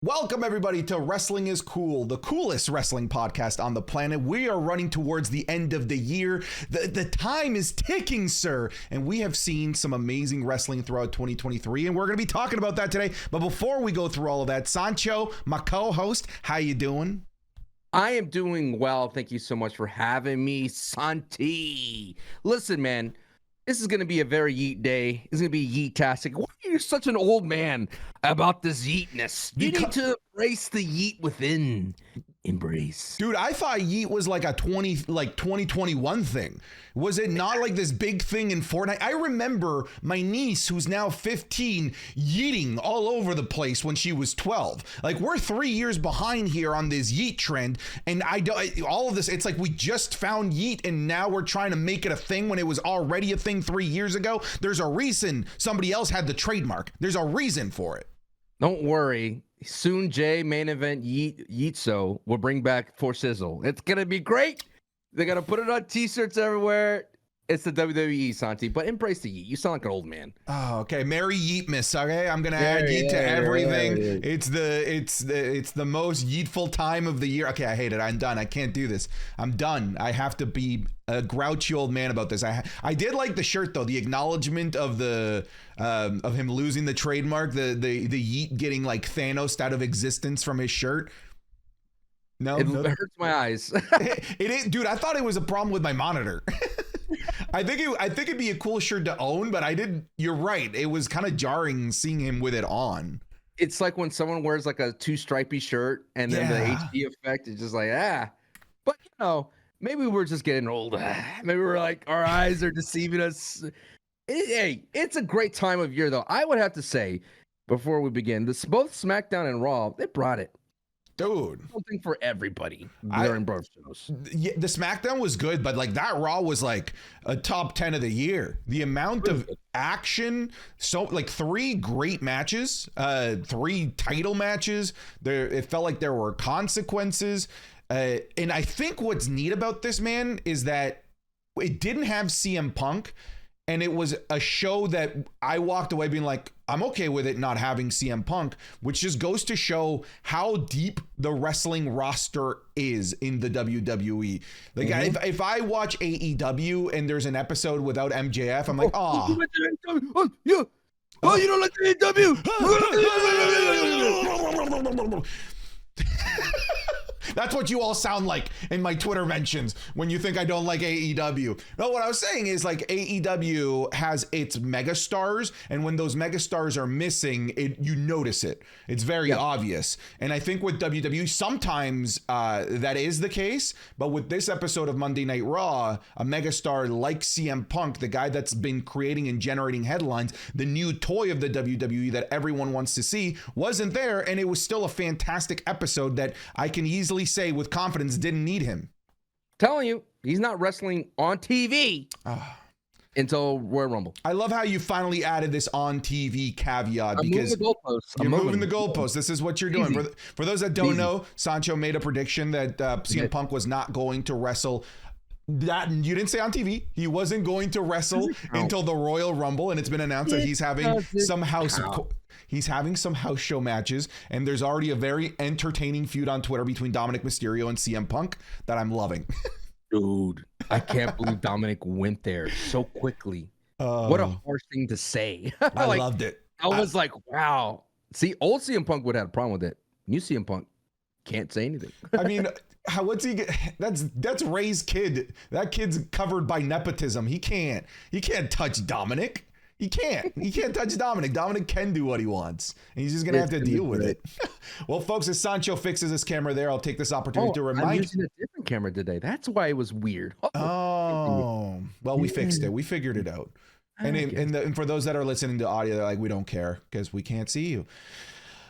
Welcome, everybody, to Wrestling is Cool, the coolest wrestling podcast on the planet. We are running towards the end of the year. The time is ticking, sir, and we have seen some amazing wrestling throughout 2023, and we're going to be talking about that today. But before we go through all of that, Sancho, my co-host, how you doing? I am doing well. Thank you so much for having me, Santi. Listen, man, this is going to be a very yeet day. It's going to be yeet-tastic. Why are you such an old man about this yeetness? You need to embrace the yeet within. Embrace. Dude, I thought yeet was like a 2021 thing. Was it not like this big thing in Fortnite? I remember my niece, who's now 15, yeeting all over the place when she was 12. Like, we're 3 years behind here on this yeet trend, and all of this, it's like we just found yeet and now we're trying to make it a thing when it was already a thing 3 years ago. There's a reason somebody else had the trademark. There's a reason for it. Don't worry. Soon, Jay, main event Yeetso will bring back For Sizzle. It's going to be great. They're going to put it on t-shirts everywhere. It's the WWE, Santi, but embrace the yeet. You sound like an old man. Oh, okay. Merry Yeetmas. Okay, I'm gonna add yeet to everything. Yeah. It's the most yeetful time of the year. Okay, I hate it. I'm done. I can't do this. I'm done. I have to be a grouchy old man about this. I did like the shirt though. The acknowledgement of of him losing the trademark. The yeet getting like Thanos out of existence from his shirt. No, it hurts my eyes. It is, dude. I thought it was a problem with my monitor. I think it'd be a cool shirt to own, but you're right. It was kind of jarring seeing him with it on. It's like when someone wears like a two stripy shirt and then the HD effect is just like, But you know, maybe we're just getting old. Maybe we're like, our eyes are deceiving us. Hey, it's a great time of year though. I would have to say, before we begin, both SmackDown and Raw, they brought it. Dude, something for everybody during both shows. Yeah, the SmackDown was good, but like that Raw was like a top 10 of the year. The amount of action, so like 3 great matches, 3 title matches. It felt like there were consequences, and I think what's neat about this, man, is that it didn't have CM Punk. And it was a show that I walked away being like, I'm okay with it not having CM Punk, which just goes to show how deep the wrestling roster is in the WWE. Like, if I watch AEW and there's an episode without MJF, I'm like, oh, yeah. Oh, you don't like AEW? That's what you all sound like in my Twitter mentions when you think I don't like AEW. No, what I was saying is like AEW has its megastars, and when those megastars are missing, you notice it. It's very obvious. And I think with WWE, sometimes that is the case. But with this episode of Monday Night Raw, a megastar like CM Punk, the guy that's been creating and generating headlines, the new toy of the WWE that everyone wants to see, wasn't there. And it was still a fantastic episode that I can easily say with confidence didn't need him. Telling you, he's not wrestling on TV until Royal Rumble. I love how you finally added this on TV caveat because you're moving the goalposts. This is what you're doing. For those that don't know, Sancho made a prediction that CM Punk was not going to wrestle. That you didn't say on TV. He wasn't going to wrestle until the Royal Rumble, and it's been announced that he's having some house show matches, and there's already a very entertaining feud on Twitter between Dominic Mysterio and CM Punk that I'm loving. Dude, I can't believe Dominic went there so quickly. What a harsh thing to say. I loved it. I was like, wow. See, old CM Punk would have had a problem with it. New CM Punk can't say anything. I mean, what's he get? That's Ray's kid. That kid's covered by nepotism. He can't touch Dominic. He can't touch Dominic. Dominic can do what he wants. And he's just going to have to deal with it. Well, folks, as Sancho fixes his camera there, I'll take this opportunity to remind you. I'm using a different camera today. That's why it was weird. Oh, well, we fixed it. We figured it out. And for those that are listening to audio, they're like, we don't care because we can't see you.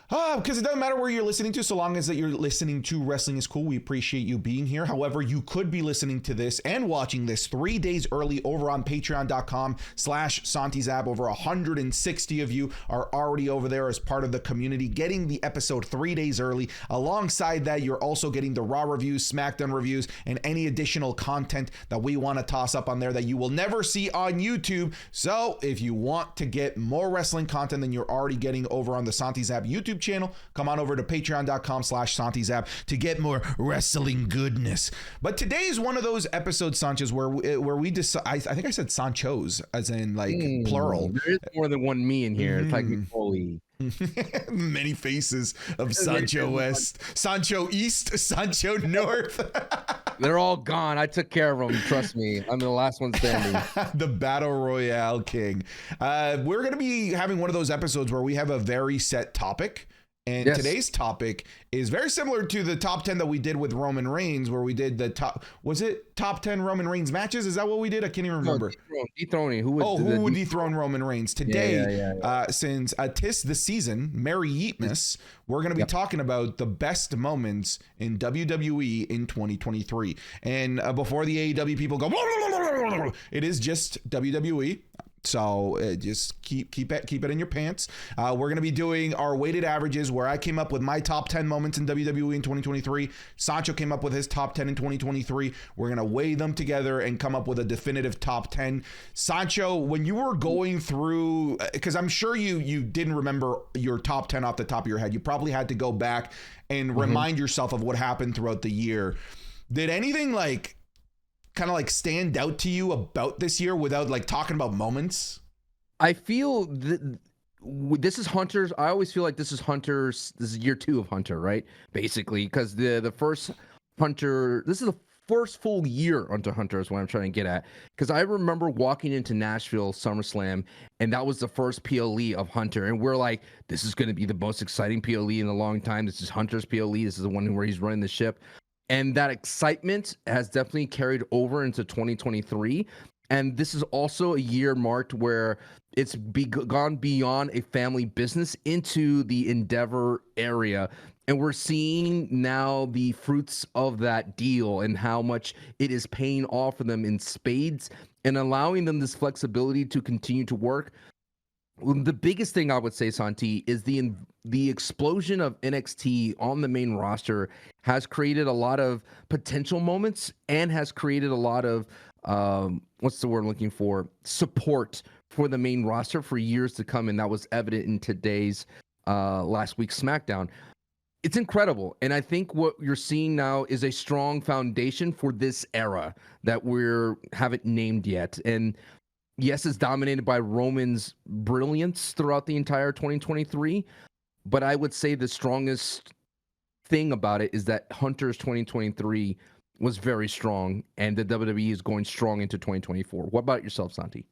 Because it doesn't matter where you're listening to, so long as that you're listening to Wrestling is Cool. We appreciate you being here. However, you could be listening to this and watching this 3 days early over on patreon.com/SantiZab. Over 160 of you are already over there as part of the community, getting the episode 3 days early. Alongside that, you're also getting the Raw reviews, SmackDown reviews, and any additional content that we want to toss up on there that you will never see on YouTube. So if you want to get more wrestling content than you're already getting over on the SantiZab YouTube YouTube channel. Come on over to patreon.com/SantiZap to get more wrestling goodness. But today is one of those episodes, Sanchez, where we decide. I think I said Sanchos, as in like plural. There is more than one me in here, technically. Many faces of Sancho West, Sancho East, Sancho North. They're all gone. I took care of them. Trust me. I'm the last one standing. The Battle Royale King. We're going to be having one of those episodes where we have a very set topic. And today's topic is very similar to the top 10 that we did with Roman Reigns, where we did the top 10 Roman Reigns matches? Is that what we did? I can't even remember. Dethroning. Who would dethrone Roman Reigns? Today, since 'tis the season, Merry Yeetmas, we're going to be talking about the best moments in WWE in 2023. And before the AEW people go, it is just WWE. So just keep it in your pants. We're going to be doing our weighted averages, where I came up with my top 10 moments in WWE in 2023. Sancho came up with his top 10 in 2023. We're going to weigh them together and come up with a definitive top 10. Sancho, when you were going through, because I'm sure you didn't remember your top 10 off the top of your head. You probably had to go back and remind yourself of what happened throughout the year. Did anything kind of stand out to you about this year without talking about moments? I feel this is Hunter's. I always feel like this is Hunter's. This is year 2 of Hunter, right? Basically, because the first Hunter, this is the first full year onto Hunter is what I'm trying to get at. Because I remember walking into Nashville SummerSlam, and that was the first PLE of Hunter, and we're like, this is going to be the most exciting PLE in a long time. This is Hunter's PLE. This is the one where he's running the ship. And that excitement has definitely carried over into 2023. And this is also a year marked where it's gone beyond a family business into the Endeavor area. And we're seeing now the fruits of that deal and how much it is paying off for them in spades and allowing them this flexibility to continue to work. The biggest thing I would say, Santi, is the explosion of NXT on the main roster has created a lot of potential moments and has created a lot of what's the word I'm looking for? Support for the main roster for years to come, and that was evident in today's last week's SmackDown. It's incredible, and I think what you're seeing now is a strong foundation for this era that haven't named yet. And yes, it's dominated by Roman's brilliance throughout the entire 2023, but I would say the strongest thing about it is that Hunter's 2023 was very strong, and the WWE is going strong into 2024. What about yourself, Santi?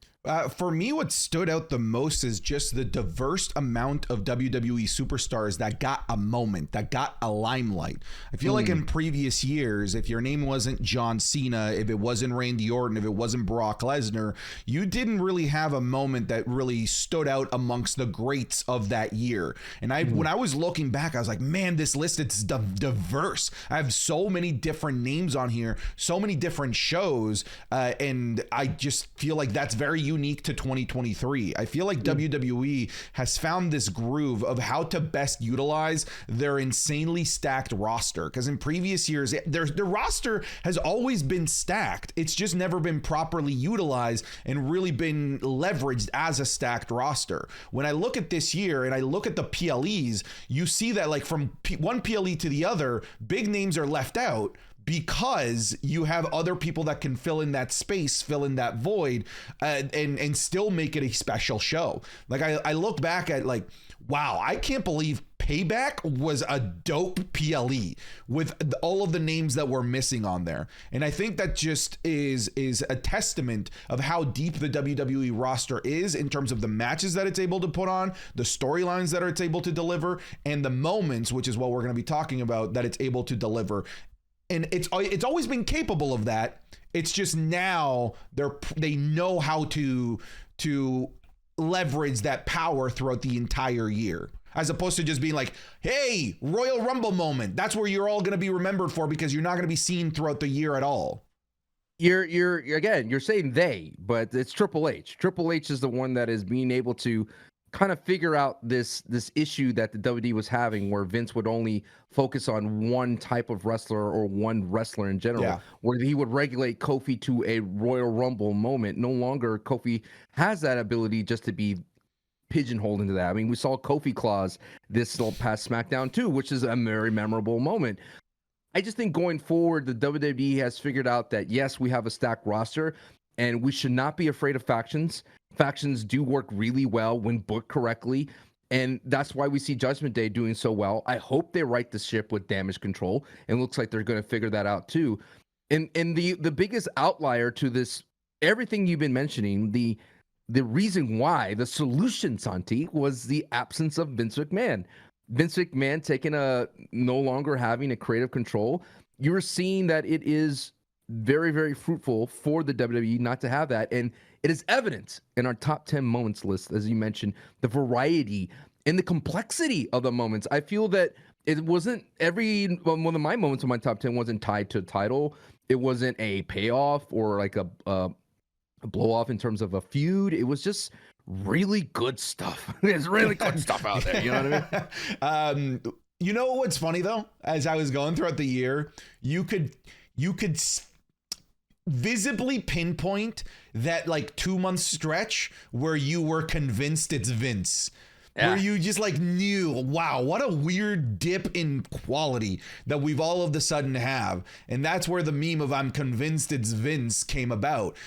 For me, what stood out the most is just the diverse amount of WWE superstars that got a moment, that got a limelight. I feel like in previous years, if your name wasn't John Cena, if it wasn't Randy Orton, if it wasn't Brock Lesnar, you didn't really have a moment that really stood out amongst the greats of that year. And when I was looking back, I was like, man, this list, it's diverse. I have so many different names on here, so many different shows, and I just feel like that's very unique to 2023. I feel like WWE has found this groove of how to best utilize their insanely stacked roster, because in previous years their roster has always been stacked. It's just never been properly utilized and really been leveraged as a stacked roster. When I look at this year and I look at the PLEs, you see that from one PLE to the other, big names are left out, because you have other people that can fill in that space, fill in that void, and still make it a special show. I look back at wow, I can't believe Payback was a dope PLE with all of the names that were missing on there. And I think that just is a testament of how deep the WWE roster is in terms of the matches that it's able to put on, the storylines that it's able to deliver, and the moments, which is what we're going to be talking about, that it's able to deliver. And it's always been capable of that. It's just now they know how to leverage that power throughout the entire year, as opposed to just being like, hey, Royal Rumble moment. That's where you're all going to be remembered for, because you're not going to be seen throughout the year at all. You're saying they, but it's Triple H. Triple H is the one that is being able to kind of figure out this issue that the WWE was having, where Vince would only focus on one type of wrestler or one wrestler in general, where he would regulate Kofi to a Royal Rumble moment. No longer Kofi has that ability just to be pigeonholed into that. I mean, we saw Kofi Claus this past SmackDown too, which is a very memorable moment. I just think going forward, the WWE has figured out that yes, we have a stacked roster, and we should not be afraid of factions. Factions do work really well when booked correctly, and that's why we see Judgment Day doing so well. I hope they right the ship with Damage Control, and it looks like they're going to figure that out too. And the biggest outlier to this, everything you've been mentioning, the reason why, the solution, Santi, was the absence of Vince McMahon. Vince McMahon taking no longer having a creative control. You're seeing that it is very, very fruitful for the WWE not to have that. And it is evident in our top 10 moments list, as you mentioned, the variety and the complexity of the moments. I feel that it wasn't one of my moments in my top 10 wasn't tied to a title. It wasn't a payoff or like a blow off in terms of a feud. It was just really good stuff. There's really good stuff out there. You know what I mean? You know what's funny though? As I was going throughout the year, you could visibly pinpoint that like 2-month stretch where you were convinced it's Vince. Yeah. Where you just like knew, wow, what a weird dip in quality that we've all of the sudden have. And that's where the meme of I'm convinced it's Vince came about.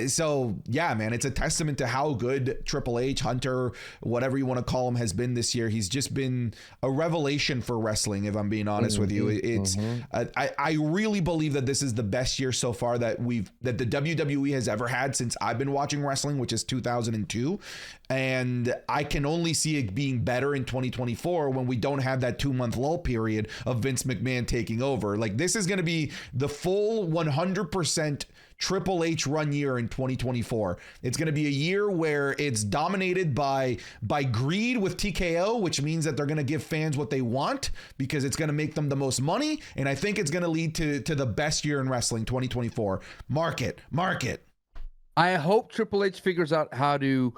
So yeah, man, it's a testament to how good Triple H, Hunter, whatever you want to call him, has been this year. He's just been a revelation for wrestling, if I'm being honest with you. It's I really believe that this is the best year so far that the WWE has ever had since I've been watching wrestling, which is 2002. And I can only see it being better in 2024 when we don't have that 2-month lull period of Vince McMahon taking over. Like, this is going to be the full 100% Triple H run year in 2024. It's going to be a year where it's dominated by greed with TKO, which means that they're going to give fans what they want because it's going to make them the most money. And I think it's going to lead to the best year in wrestling, 2024. Mark it. I hope Triple H figures out how to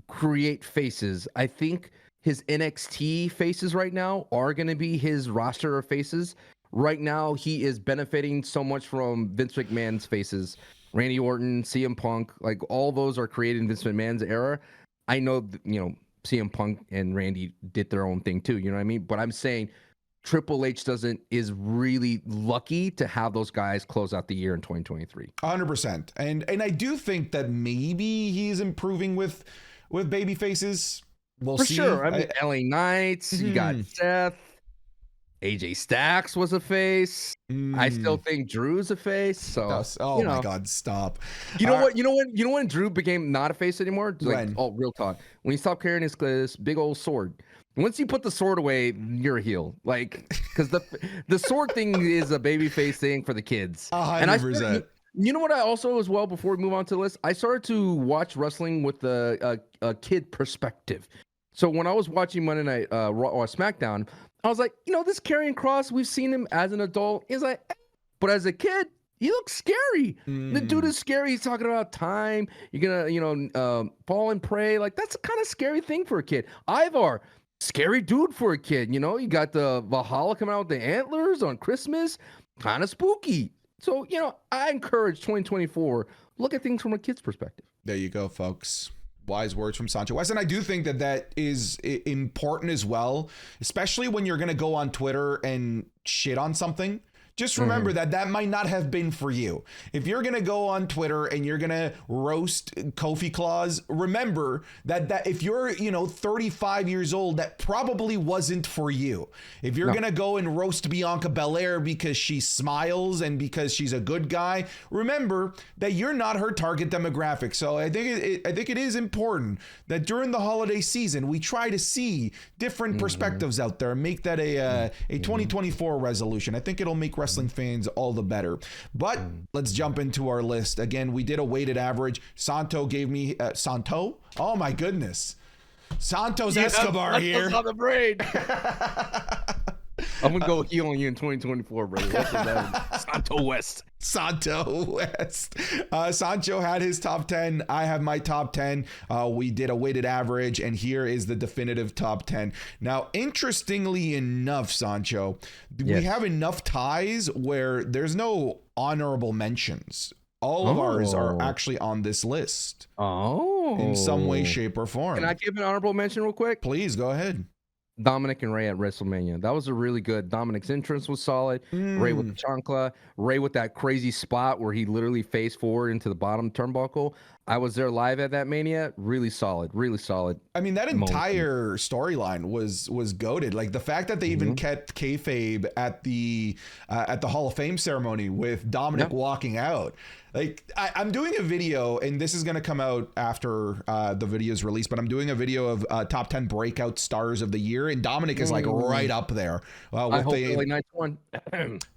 create faces. I think his NXT faces right now are going to be his roster of faces. Right now, he is benefiting so much from Vince McMahon's faces. Randy Orton, CM Punk, like all those are created in Vince McMahon's era. I know, CM Punk and Randy did their own thing too, you know what I mean? But I'm saying Triple H is really lucky to have those guys close out the year in 2023. 100%. And I do think that maybe he's improving with baby faces. We'll see. For sure. I mean, LA Knights, you got Seth. AJ Stacks was a face. I still think Drew's a face. So, my God, stop. You know what? You know when Drew became not a face anymore? Like, real talk. When he stopped carrying this big old sword. Once you put the sword away, you're a heel. Like, because the sword thing is a baby face thing for the kids. 100%. You know what? I also, as well, before we move on to the list, I started to watch wrestling with a kid perspective. So when I was watching Monday Night Raw or SmackDown, I was like, this Karrion Kross, we've seen him as an adult. He's like, but as a kid, he looks scary. The dude is scary. He's talking about time. You're gonna, fall and pray. Like, that's a kind of scary thing for a kid. Ivar, scary dude for a kid. You got the Valhalla coming out with the antlers on Christmas. Kind of spooky. So, I encourage 2024, look at things from a kid's perspective. There you go, folks. Wise words from Sancho West. And I do think that is important as well, especially when you're going to go on Twitter and shit on something. Just remember that might not have been for you. If you're going to go on Twitter and you're going to roast Kofi Claus, remember that if you're, 35 years old, that probably wasn't for you. If you're going to go and roast Bianca Belair because she smiles and because she's a good guy, remember that you're not her target demographic. So I think it is important that during the holiday season, we try to see different perspectives out there and make that a 2024 resolution. I think it'll make wrestling fans all the better. But let's jump into our list. Again, we did a weighted average. Santo gave me Santo. Oh my goodness. Santos Escobar here. On the brain. I'm gonna go heel on you in 2024, brother. Santo West. Sancho had his top 10. I have my top 10. We did a weighted average, and here is the definitive top 10. Now, interestingly enough, Sancho, we have enough ties where there's no honorable mentions. All of ours are actually on this list. In some way, shape, or form. Can I give an honorable mention real quick? Please go ahead. Dominic and Ray at WrestleMania. That was a really good. Dominic's entrance was solid. Ray with the chancla. Ray with that crazy spot where he literally faced forward into the bottom turnbuckle. I was there live at that Mania. Really solid. Really solid. I mean, that entire storyline was goated. Like the fact that they even kept kayfabe at the Hall of Fame ceremony with Dominic walking out. Like I'm doing a video, and this is going to come out after the video is released, but I'm doing a video of top 10 breakout stars of the year, and Dominic is like right up there. I hope LA Knight's one.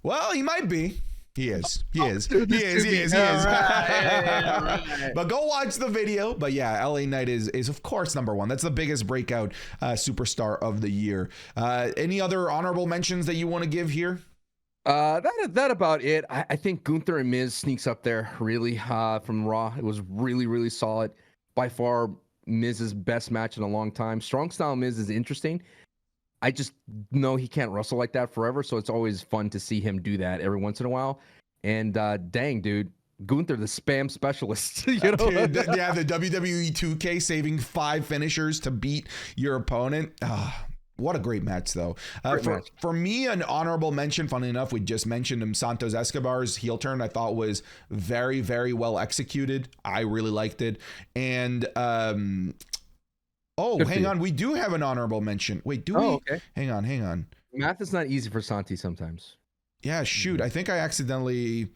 Well, he might be. He is. He is. Dude, He is. He is. He is. Right. But go watch the video. But yeah, LA Knight is of course number one. That's the biggest breakout superstar of the year. Any other honorable mentions that you want to give here? That about it. I think Gunther and Miz sneaks up there really from Raw. It was really, really solid. By far, Miz's best match in a long time. Strong style Miz is interesting. I just know he can't wrestle like that forever, so it's always fun to see him do that every once in a while. And dang, dude, Gunther, the spam specialist. You know? Dude, yeah, the WWE 2K saving 5 finishers to beat your opponent. What a great match, though. For me, an honorable mention, funny enough, we just mentioned him, Santos Escobar's heel turn, I thought was very, very well executed. I really liked it. And hang on. We do have an honorable mention. Wait, do we? Okay. Hang on. Math is not easy for Santi sometimes. Yeah, shoot. I think I accidentally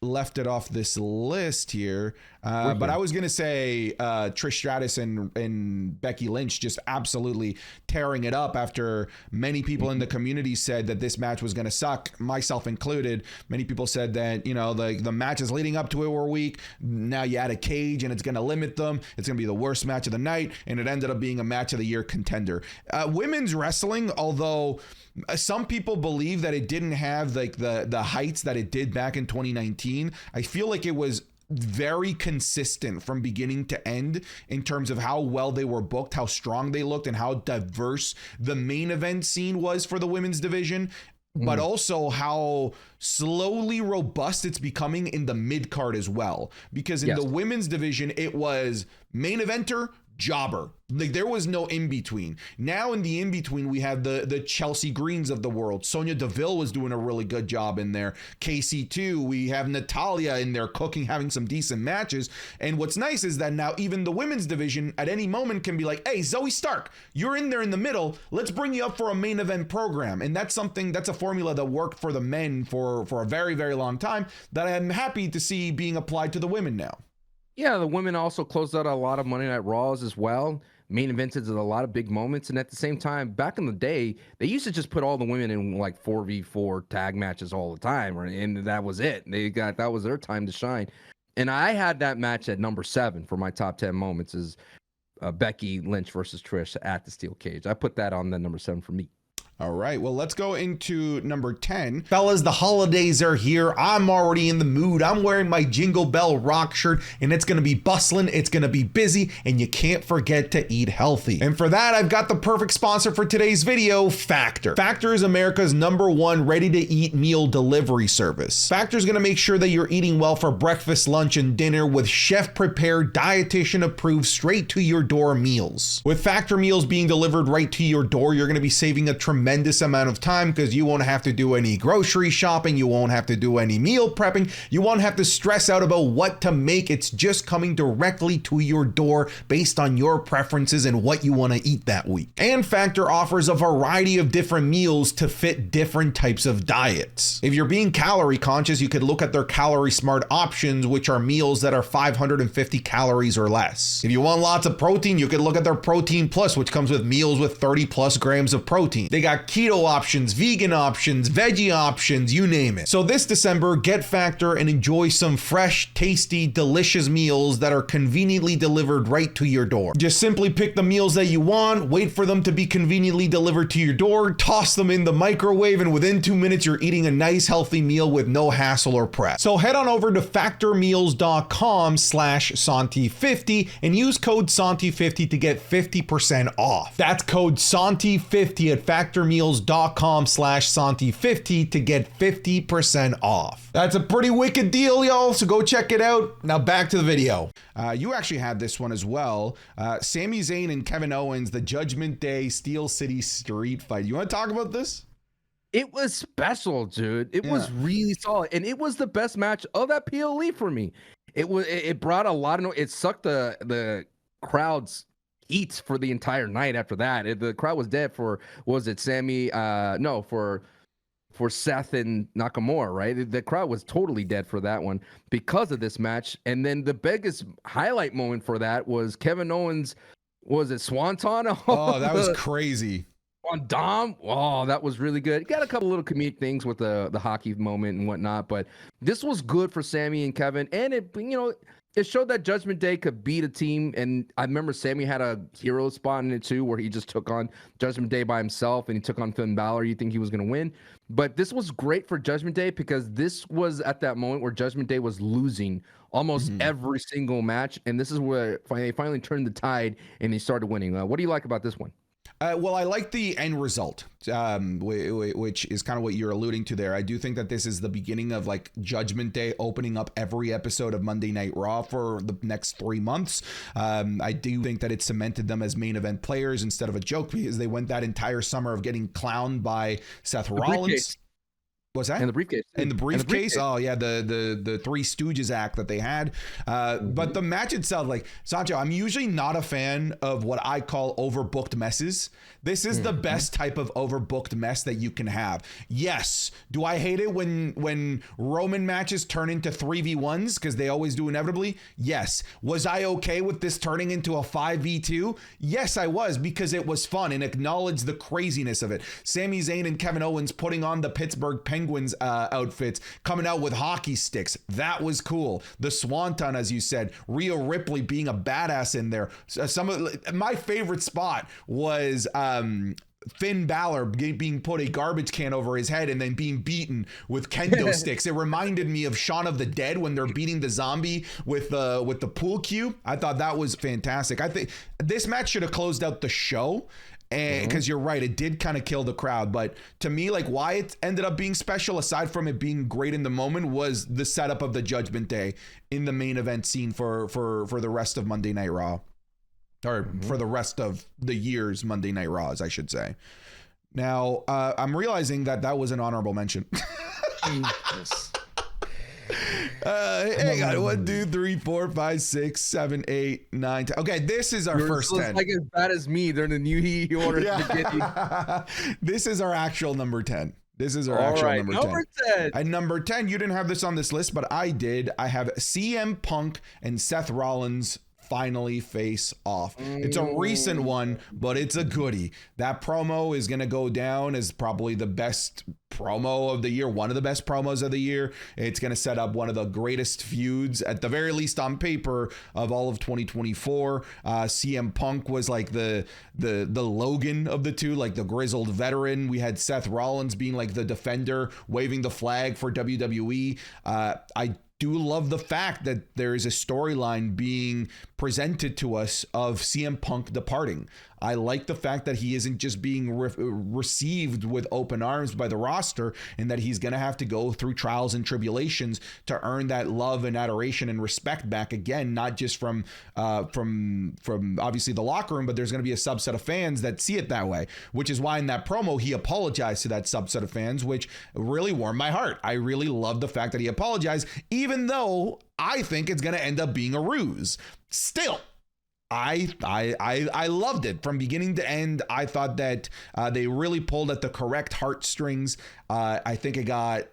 left it off this list here. But I was going to say Trish Stratus and Becky Lynch just absolutely tearing it up after many people in the community said that this match was going to suck, myself included. Many people said that, you know, the matches leading up to it were weak. Now you add a cage and it's going to limit them. It's going to be the worst match of the night. And it ended up being a match of the year contender. Women's wrestling, although some people believe that it didn't have like the heights that it did back in 2019. I feel like it was very consistent from beginning to end in terms of how well they were booked, how strong they looked, and how diverse the main event scene was for the women's division, but also how slowly robust it's becoming in the mid card as well. Because in the women's division, it was main eventer, jobber. Like there was no in between. Now in the in between, we have the Chelsea Greens of the world. Sonya Deville was doing a really good job in there. KC2, we have Natalia in there cooking, having some decent matches. And what's nice is that now even the women's division at any moment can be like, hey, Zoe Stark, you're in there in the middle. Let's bring you up for a main event program. And that's a formula that worked for the men for a very, very long time that I'm happy to see being applied to the women now. Yeah, the women also closed out a lot of Monday Night Raws as well. Main evented a lot of big moments. And at the same time, back in the day, they used to just put all the women in like 4v4 tag matches all the time. And that was it. That was their time to shine. And I had that match at number 7 for my top 10 moments is Becky Lynch versus Trish at the steel cage. I put that on the number 7 for me. All right, well, let's go into number 10. Fellas, the holidays are here. I'm already in the mood. I'm wearing my Jingle Bell rock shirt, and it's going to be bustling. It's going to be busy, and you can't forget to eat healthy. And for that, I've got the perfect sponsor for today's video, Factor. Factor is America's #1 ready-to-eat meal delivery service. Factor is going to make sure that you're eating well for breakfast, lunch, and dinner with chef-prepared, dietitian-approved, straight-to-your-door meals. With Factor meals being delivered right to your door, you're going to be saving a tremendous amount of time because you won't have to do any grocery shopping. You won't have to do any meal prepping. You won't have to stress out about what to make. It's just coming directly to your door based on your preferences and what you want to eat that week. And Factor offers a variety of different meals to fit different types of diets. If you're being calorie conscious, you could look at their Calorie Smart options, which are meals that are 550 calories or less. If you want lots of protein, you could look at their Protein Plus, which comes with meals with 30 plus grams of protein. They got keto options, vegan options, veggie options, you name it. So this December, get Factor and enjoy some fresh, tasty, delicious meals that are conveniently delivered right to your door. Just simply pick the meals that you want, wait for them to be conveniently delivered to your door, toss them in the microwave, and within 2 minutes, you're eating a nice, healthy meal with no hassle or prep. So head on over to factormeals.com/Santi50 and use code Santi50 to get 50% off. That's code Santi50 at Factor factormeals.com/Santi50 to get 50% off. That's a pretty wicked deal, y'all, so go check it out. Now back to the video. You actually had this one as well. Sami Zayn and Kevin Owens, the Judgment Day Steel City Street Fight. You want to talk about this? It was special, dude. It was really solid, and it was the best match of that PLE for me. It brought a lot of it sucked the crowd's heat for the entire night after that. The crowd was dead for, was it Sammy? No, for Seth and Nakamura, right? The crowd was totally dead for that one because of this match. And then the biggest highlight moment for that was Kevin Owens, was it Swanton? Oh, that was crazy. On Dom, oh, that was really good. Got a couple little comedic things with the hockey moment and whatnot, but this was good for Sammy and Kevin, and it showed that Judgment Day could beat a team. And I remember Sammy had a hero spot in it too, where he just took on Judgment Day by himself, and he took on Finn Balor. You think he was going to win, but this was great for Judgment Day because this was at that moment where Judgment Day was losing almost every single match, and this is where they finally turned the tide and they started winning. What do you like about this one? Well, I like the end result, which is kind of what you're alluding to there. I do think that this is the beginning of like Judgment Day opening up every episode of Monday Night Raw for the next 3 months. I do think that it cemented them as main event players instead of a joke, because they went that entire summer of getting clowned by Seth Rollins. What's that? And the briefcase. And the briefcase. Oh yeah, the Three Stooges act that they had. But the match itself, like, Sancho, I'm usually not a fan of what I call overbooked messes. This is the best type of overbooked mess that you can have. Yes. Do I hate it when Roman matches turn into 3v1s because they always do inevitably? Yes. Was I okay with this turning into a 5v2? Yes, I was, because it was fun and acknowledged the craziness of it. Sami Zayn and Kevin Owens putting on the Pittsburgh Penguins outfits, coming out with hockey sticks. That was cool. The Swanton, as you said, Rhea Ripley being a badass in there. Some of my favorite spot was Finn Balor being put a garbage can over his head and then being beaten with kendo sticks. It reminded me of Shaun of the Dead when they're beating the zombie with the pool cue. I thought that was fantastic. I think this match should have closed out the show. And because you're right, it did kind of kill the crowd. But to me, like, why it ended up being special, aside from it being great in the moment, was the setup of the Judgment Day in the main event scene for the rest of Monday Night Raw, or for the rest of the year's Monday Night Raws, I should say. Now, I'm realizing that was an honorable mention. Jesus. Hang on, 1, 2, 3, 4, 5, 6, 7, 8, 9, 10. Okay, this is our first 10. Like as bad as me during the new he order. Yeah. This is our actual number 10. This is our actual number 10. At number 10, you didn't have this on this list, but I did. I have CM Punk and Seth Rollins finally face off. It's a recent one, but it's a goodie. That promo is going to go down as probably the best promo of the year, one of the best promos of the year. It's going to set up one of the greatest feuds, at the very least on paper, of all of 2024. CM Punk was like the Logan of the two, like the grizzled veteran. We had Seth Rollins being like the defender, waving the flag for WWE. I do love the fact that there is a storyline being presented to us of CM Punk departing. I like the fact that he isn't just being received with open arms by the roster, and that he's going to have to go through trials and tribulations to earn that love and adoration and respect back again, not just from obviously the locker room, but there's going to be a subset of fans that see it that way, which is why in that promo he apologized to that subset of fans, which really warmed my heart. I really love the fact that he apologized, even though I think it's going to end up being a ruse. Still, I loved it from beginning to end. I thought that they really pulled at the correct heartstrings. I think it got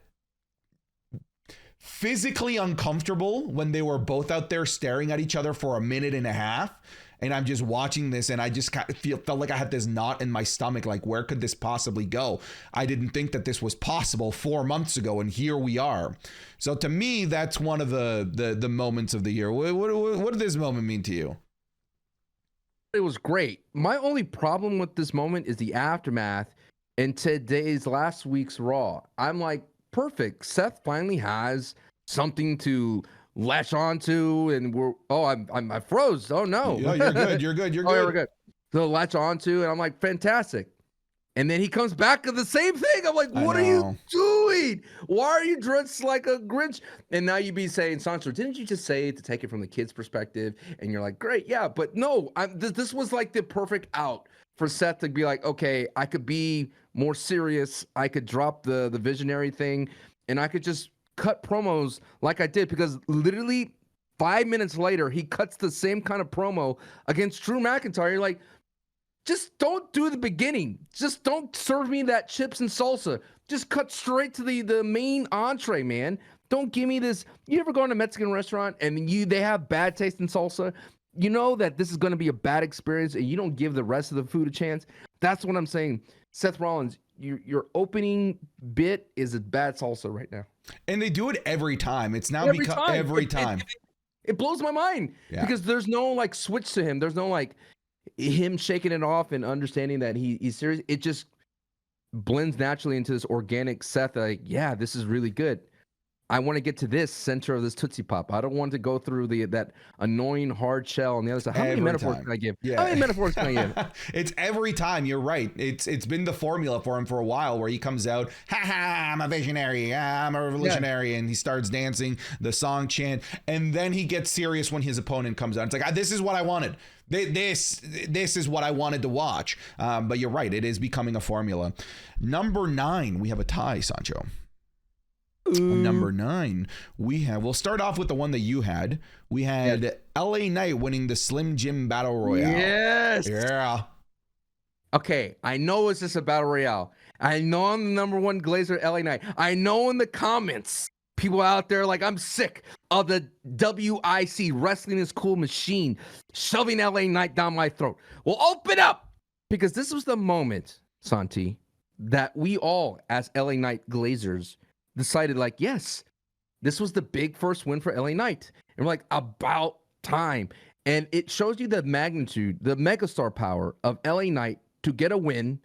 physically uncomfortable when they were both out there staring at each other for a minute and a half. And I'm just watching this, and I just felt like I had this knot in my stomach. Like, where could this possibly go? I didn't think that this was possible 4 months ago, and here we are. So to me, that's one of the moments of the year. What did this moment mean to you? It was great. My only problem with this moment is the aftermath and last week's Raw. I'm like, perfect. Seth finally has something to latch onto, and I froze. Oh no. Yeah, you're good. You're good. Oh, yeah, we're good. So latch onto, and I'm like, fantastic. And then he comes back to the same thing. I'm like, what are you doing? Why are you dressed like a Grinch? And now you be saying, Sancho, didn't you just say to take it from the kid's perspective? And you're like, great, yeah. But no, this was like the perfect out for Seth to be like, okay, I could be more serious. I could drop the visionary thing, and I could just cut promos like I did, because literally 5 minutes later, he cuts the same kind of promo against Drew McIntyre. You're like, just don't do the beginning. Just don't serve me that chips and salsa. Just cut straight to the main entree, man. Don't give me this. You ever go in a Mexican restaurant and they have bad taste in salsa? You know that this is going to be a bad experience, and you don't give the rest of the food a chance. That's what I'm saying. Seth Rollins, your opening bit is a bad salsa right now. And they do it every time. It's now become every time. It blows my mind because there's no like switch to him. There's no like him shaking it off and understanding that he's serious. It just blends naturally into this organic Seth. Like, yeah, this is really good. I want to get to this center of this Tootsie Pop. I don't want to go through that annoying hard shell on the other side. How many metaphors can I give? Yeah. How many metaphors can I give? It's every time. You're right. It's been the formula for him for a while, where he comes out, I'm a visionary, I'm a revolutionary, and he starts dancing the song chant, and then he gets serious when his opponent comes out. It's like, this is what I wanted. This is what I wanted to watch. But you're right. It is becoming a formula. Number 9, we have a tie, Sancho. Number 9, we'll start off with the one that you had. We had LA Knight winning the Slim Jim Battle Royale. Yes. Yeah. Okay, I know it's just a Battle Royale. I know I'm the number one Glazer LA Knight. I know in the comments, people out there like, I'm sick of the WIC, Wrestling is Cool machine, shoving LA Knight down my throat. Well, open up, because this was the moment, Santi, that we all, as LA Knight Glazers, decided like, yes, this was the big first win for LA Knight. And we're like, about time. And it shows you the magnitude, the megastar power of LA Knight to get a win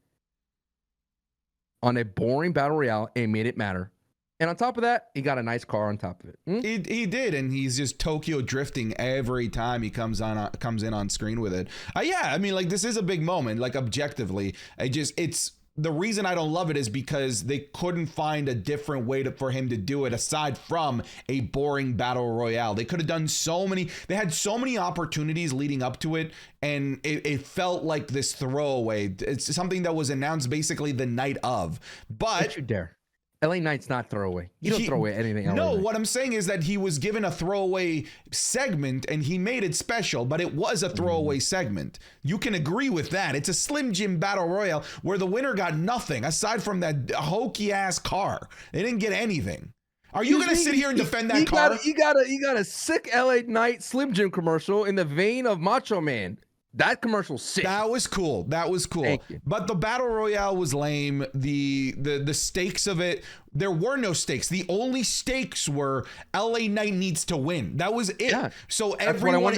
on a boring Battle Royale and made it matter. And on top of that, he got a nice car on top of it. He did, and he's just Tokyo drifting every time he comes in on screen with it. Yeah, I mean, like, this is a big moment, like, objectively. It's the reason I don't love it is because they couldn't find a different way for him to do it aside from a boring Battle Royale. They could have done they had so many opportunities leading up to it, and it felt like this throwaway. It's something that was announced basically the night of. But don't you dare. LA Knight's not throwaway. You don't throw away anything. No, what I'm saying is that he was given a throwaway segment and he made it special, but it was a throwaway segment. You can agree with that. It's a Slim Jim Battle Royale where the winner got nothing aside from that hokey ass car. They didn't get anything. Are you going to sit here and defend that car? You got a sick LA Knight Slim Jim commercial in the vein of Macho Man. That commercial's sick. That was cool. Thank you. But the Battle Royale was lame. The stakes of it, there were no stakes. The only stakes were LA Knight needs to win. That was it. Yeah, so everyone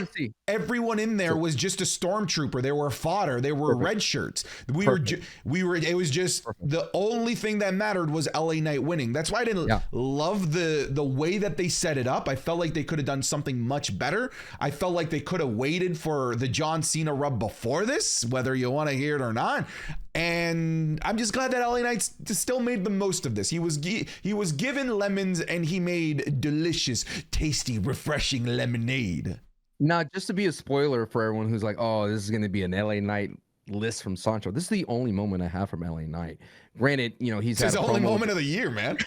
in there was just a stormtrooper. They were fodder. They were red shirts. It was just the only thing that mattered was LA Knight winning. That's why I didn't love the way that they set it up. I felt like they could have done something much better. I felt like they could have waited for the John Cena rub before this, whether you want to hear it or not. And I'm just glad that LA Knight still made the most of this. He was given lemons and he made delicious, tasty, refreshing lemonade. Now, just to be a spoiler for everyone who's like, oh, this is going to be an LA Knight list from Sancho. This is the only moment I have from LA Knight. Granted, he's had the only moment of the year, man.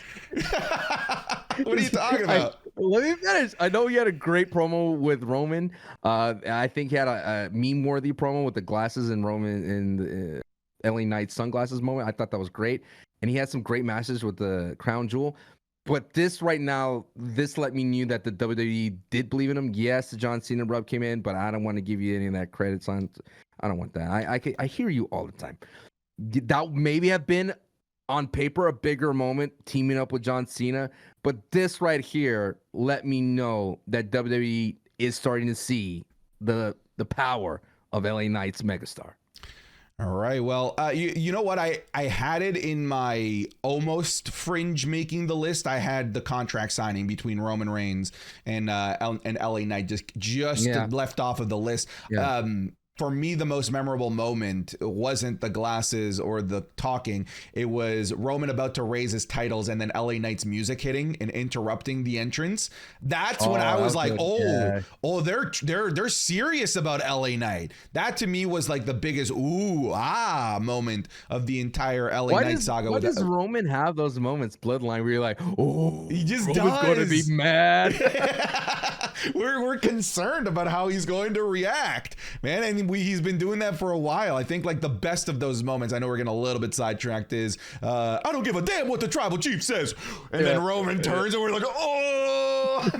What are you talking about? Let me finish. I know he had a great promo with Roman. I think he had a meme-worthy promo with the glasses and Roman and the LA Knight sunglasses moment. I thought that was great. And he had some great matches with the Crown Jewel. But this right now, this let me know that the WWE did believe in him. Yes, the John Cena rub came in, but I don't want to give you any of that credit, son. I don't want that. I hear you all the time. That maybe have been on paper a bigger moment, teaming up with John Cena. But this right here let me know that WWE is starting to see the power of LA Knight's megastar. All right. Well, you know what? I had it in my almost fringe making the list. I had the contract signing between Roman Reigns and LA Knight just left off of the list. Yeah. for me, the most memorable moment wasn't the glasses or the talking. It was Roman about to raise his titles and then LA Knight's music hitting and interrupting the entrance. That's when I was like, they're serious about LA Knight. That to me was like the biggest moment of the entire LA Knight saga. Why does Roman have those moments, Bloodline, where you're like, he just Roman's going to be mad? We're concerned about how he's going to react, man, and he's been doing that for a while. I think like the best of those moments, I know we're getting a little bit sidetracked, is I don't give a damn what the tribal chief says, and then Roman turns and we're like, oh.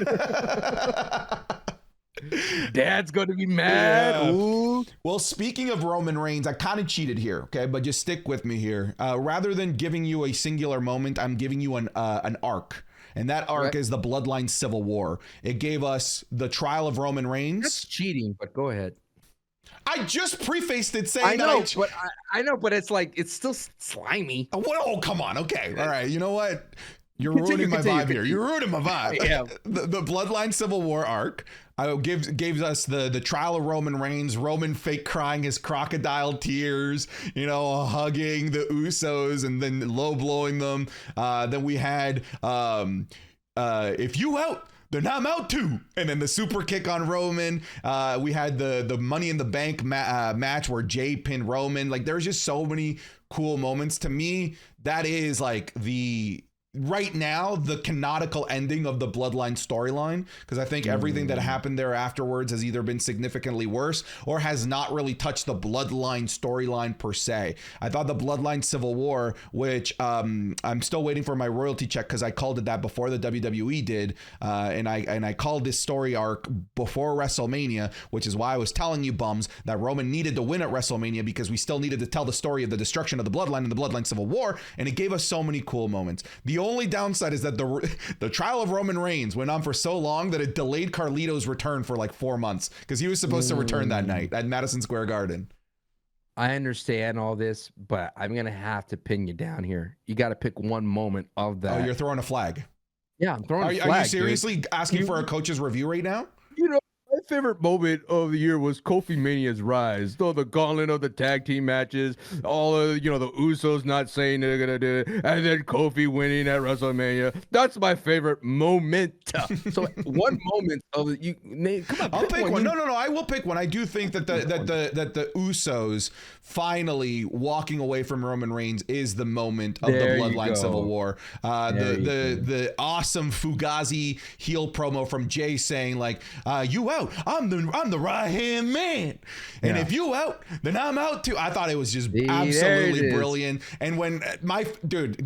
Dad's going to be mad. Yeah. Well, speaking of Roman Reigns, I kind of cheated here, okay? But just stick with me here. Rather than giving you a singular moment, I'm giving you an arc. And that arc is the Bloodline Civil War. It gave us the trial of Roman Reigns. That's cheating, but go ahead. I just prefaced it saying I know, but it's like, it's still slimy. Oh, come on. Okay. All right. You know what? You're ruining my vibe here. You're ruining my vibe. Yeah. The Bloodline Civil War arc gives us the trial of Roman Reigns, Roman fake crying his crocodile tears, hugging the Usos and then low blowing them. Then we had if you out, then I'm out too. And then the super kick on Roman. We had the Money in the Bank match where Jay pinned Roman. Like, there's just so many cool moments. To me, that is like right now the canonical ending of the Bloodline storyline, because I think everything that happened there afterwards has either been significantly worse or has not really touched the Bloodline storyline per se. I thought the Bloodline Civil War, which I'm still waiting for my royalty check because I called it that before the WWE did, and I called this story arc before WrestleMania, which is why I was telling you bums that Roman needed to win at WrestleMania, because we still needed to tell the story of the destruction of the Bloodline and the Bloodline Civil War, and it gave us so many cool moments. The only downside is that the trial of Roman Reigns went on for so long that it delayed Carlito's return for like 4 months, because he was supposed to return that night at Madison Square Garden. I understand all this, but I'm going to have to pin you down here. You got to pick one moment of that. Oh, you're throwing a flag. Yeah, I'm throwing a flag. Are you seriously asking for a coach's review right now? My favorite moment of the year was Kofi Mania's rise. The gauntlet of the tag team matches, all of, the Usos not saying they're going to do it, and then Kofi winning at WrestleMania. That's my favorite moment. So one moment of come on, I'll pick one. No, I will pick one. I do think that the Usos finally walking away from Roman Reigns is the moment of the Bloodline Civil War. The awesome Fugazi heel promo from Jay saying like, you out, I'm the right hand man, and if you out, then I'm out too. I thought it was just absolutely brilliant. And when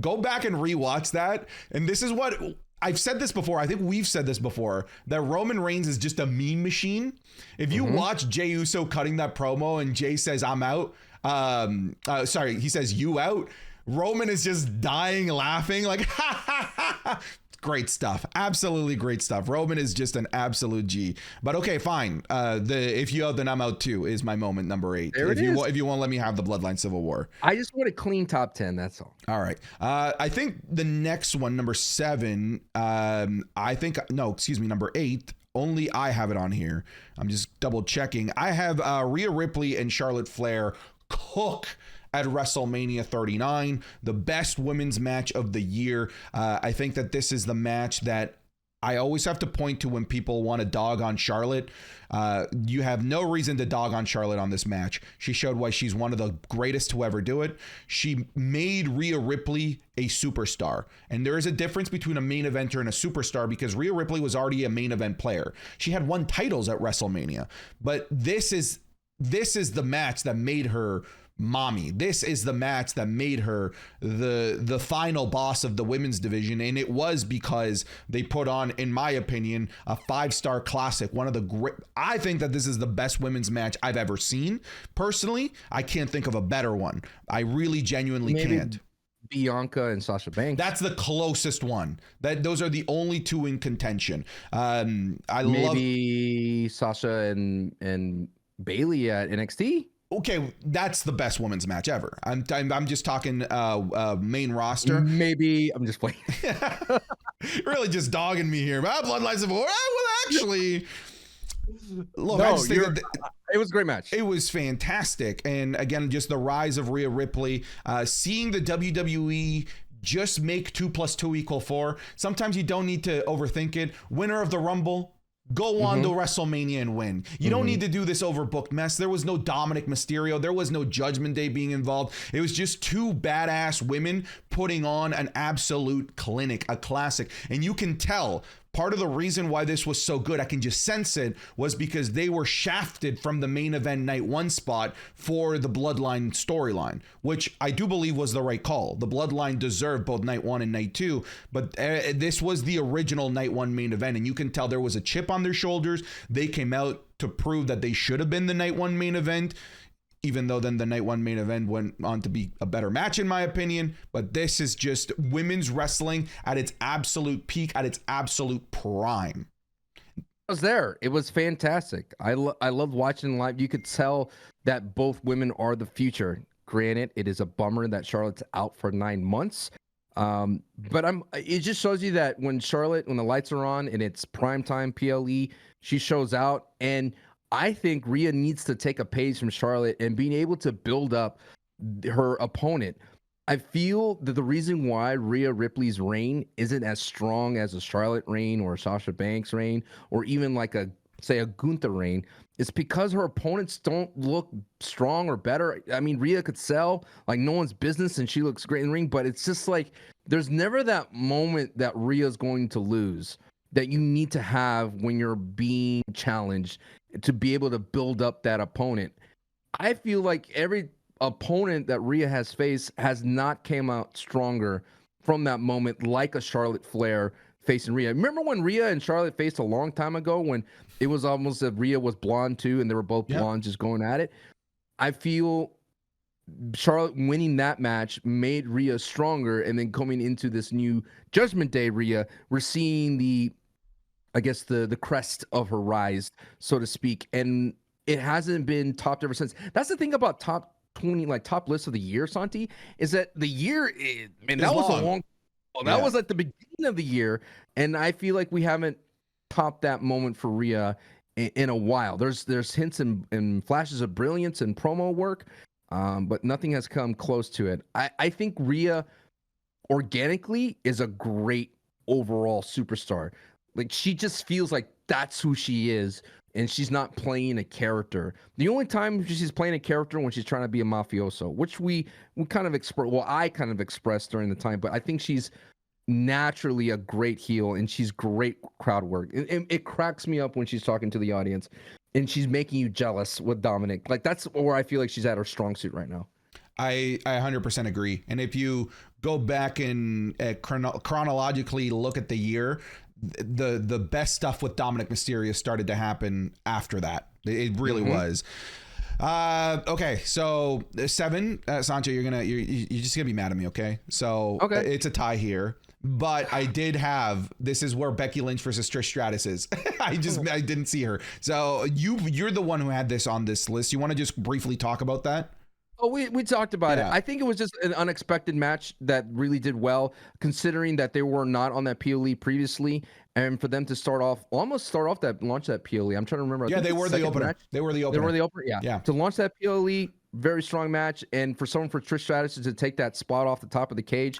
go back and rewatch that, and this is what I've said this before. I think we've said this before, that Roman Reigns is just a meme machine. If you watch Jey Uso cutting that promo and Jay says I'm out, he says you out, Roman is just dying laughing like ha ha ha ha. Great stuff. Absolutely great stuff. Roman is just an absolute G. But okay, fine. If you out, then I'm out too is my moment number 8. If you won't let me have the Bloodline Civil War. I just want a clean top 10. That's all. All right. I think the next one, number 7. Number 8. Only I have it on here. I'm just double checking. I have Rhea Ripley and Charlotte Flair cook at WrestleMania 39, the best women's match of the year. I think that this is the match that I always have to point to when people want to dog on Charlotte. You have no reason to dog on Charlotte on this match. She showed why she's one of the greatest to ever do it. She made Rhea Ripley a superstar. And there is a difference between a main eventer and a superstar, because Rhea Ripley was already a main event player. She had won titles at WrestleMania. But this is the match that made her mommy. This is the match that made her the final boss of the women's division, and it was because they put on, in my opinion, a 5-star classic. One of the great. I think that this is the best women's match I've ever seen. Personally, I can't think of a better one. I really genuinely can't. Bianca and Sasha Banks. That's the closest one. Those are the only two in contention. Maybe Sasha and Bailey at NXT. Okay, that's the best women's match ever. I'm just talking main roster. Maybe I'm just playing. Really just dogging me here. Bloodline Civil War. Well, actually, Look, I just think that it was a great match. it was fantastic. And again, just the rise of Rhea Ripley, seeing the WWE just make 2 + 2 = 4. Sometimes you don't need to overthink it. Winner of the Rumble, go on to WrestleMania and win. You don't need to do this overbooked mess. There was no Dominic Mysterio. There was no Judgment Day being involved. It was just 2 badass women putting on an absolute clinic, a classic. And you can tell part of the reason why this was so good, I can just sense it, was because they were shafted from the main event night 1 spot for the Bloodline storyline, which I do believe was the right call. The Bloodline deserved both night 1 and night 2, but this was the original night 1 main event, and you can tell there was a chip on their shoulders. They came out to prove that they should have been the night 1 main event, even though then the night 1 main event went on to be a better match in my opinion. But this is just women's wrestling at its absolute peak, at its absolute prime. I was there. It was fantastic. I loved watching live. You could tell that both women are the future. Granted, it is a bummer that Charlotte's out for 9 months. But it just shows you that when the lights are on and it's primetime PLE, she shows out. And I think Rhea needs to take a page from Charlotte and being able to build up her opponent. I feel that the reason why Rhea Ripley's reign isn't as strong as a Charlotte reign or a Sasha Banks reign, or even like a Gunther reign, is because her opponents don't look strong or better. I mean, Rhea could sell like no one's business and she looks great in the ring, but it's just like there's never that moment that Rhea's going to lose that you need to have when you're being challenged to be able to build up that opponent. I feel like every opponent that Rhea has faced has not came out stronger from that moment, like a Charlotte Flair facing Rhea. Remember when Rhea and Charlotte faced a long time ago when it was almost that Rhea was blonde too and they were both blonde just going at it? I feel Charlotte winning that match made Rhea stronger, and then coming into this new Judgment Day Rhea, we're seeing the crest of her rise, so to speak, and it hasn't been topped ever since. That's the thing about top 20, like top list of the year, Santi, is that the year, that was long. a long. Well, that was at the beginning of the year, and I feel like we haven't topped that moment for Rhea in a while. There's hints and flashes of brilliance and promo work, but nothing has come close to it. I think Rhea organically is a great overall superstar. Like, she just feels like that's who she is, and she's not playing a character. The only time she's playing a character when she's trying to be a mafioso, which we kind of I kind of expressed during the time, but I think she's naturally a great heel, and she's great crowd work. It cracks me up when she's talking to the audience, and she's making you jealous with Dominic. Like, that's where I feel like she's at her strong suit right now. I 100% agree. And if you go back and chronologically look at the year, the best stuff with Dominic Mysterio started to happen after that. It really was. Okay, so 7, Sancho, you're just gonna be mad at me, okay? So it's a tie here, but I did have, this is where Becky Lynch versus Trish Stratus is. I didn't see her. So you're the one who had this on this list. You want to just briefly talk about that? Oh, we talked about it. I think it was just an unexpected match that really did well, considering that they were not on that PLE previously, and for them to launch that PLE. I'm trying to remember. Yeah, they were the opener. They were the opener. Yeah. To launch that PLE, very strong match, and for Trish Stratus to take that spot off the top of the cage,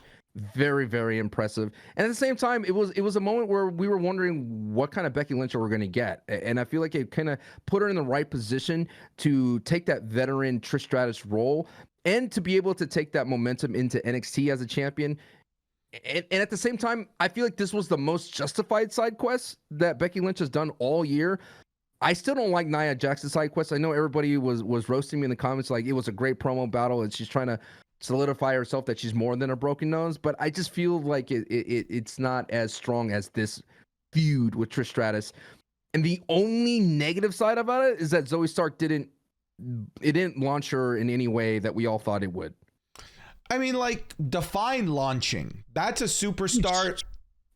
very, very impressive. And at the same time, it was a moment where we were wondering what kind of Becky Lynch we're going to get, and I feel like it kind of put her in the right position to take that veteran Trish Stratus role and to be able to take that momentum into NXT as a champion. And at the same time, I feel like this was the most justified side quest that Becky Lynch has done all year. I still don't like Nia Jax's side quest. I know everybody was roasting me in the comments like it was a great promo battle and she's trying to solidify herself that she's more than a broken nose, but I just feel like it's not as strong as this feud with Trish Stratus. And the only negative side about it is that Zoe Stark didn't launch her in any way that we all thought it would. I mean, like, define launching. That's a superstar.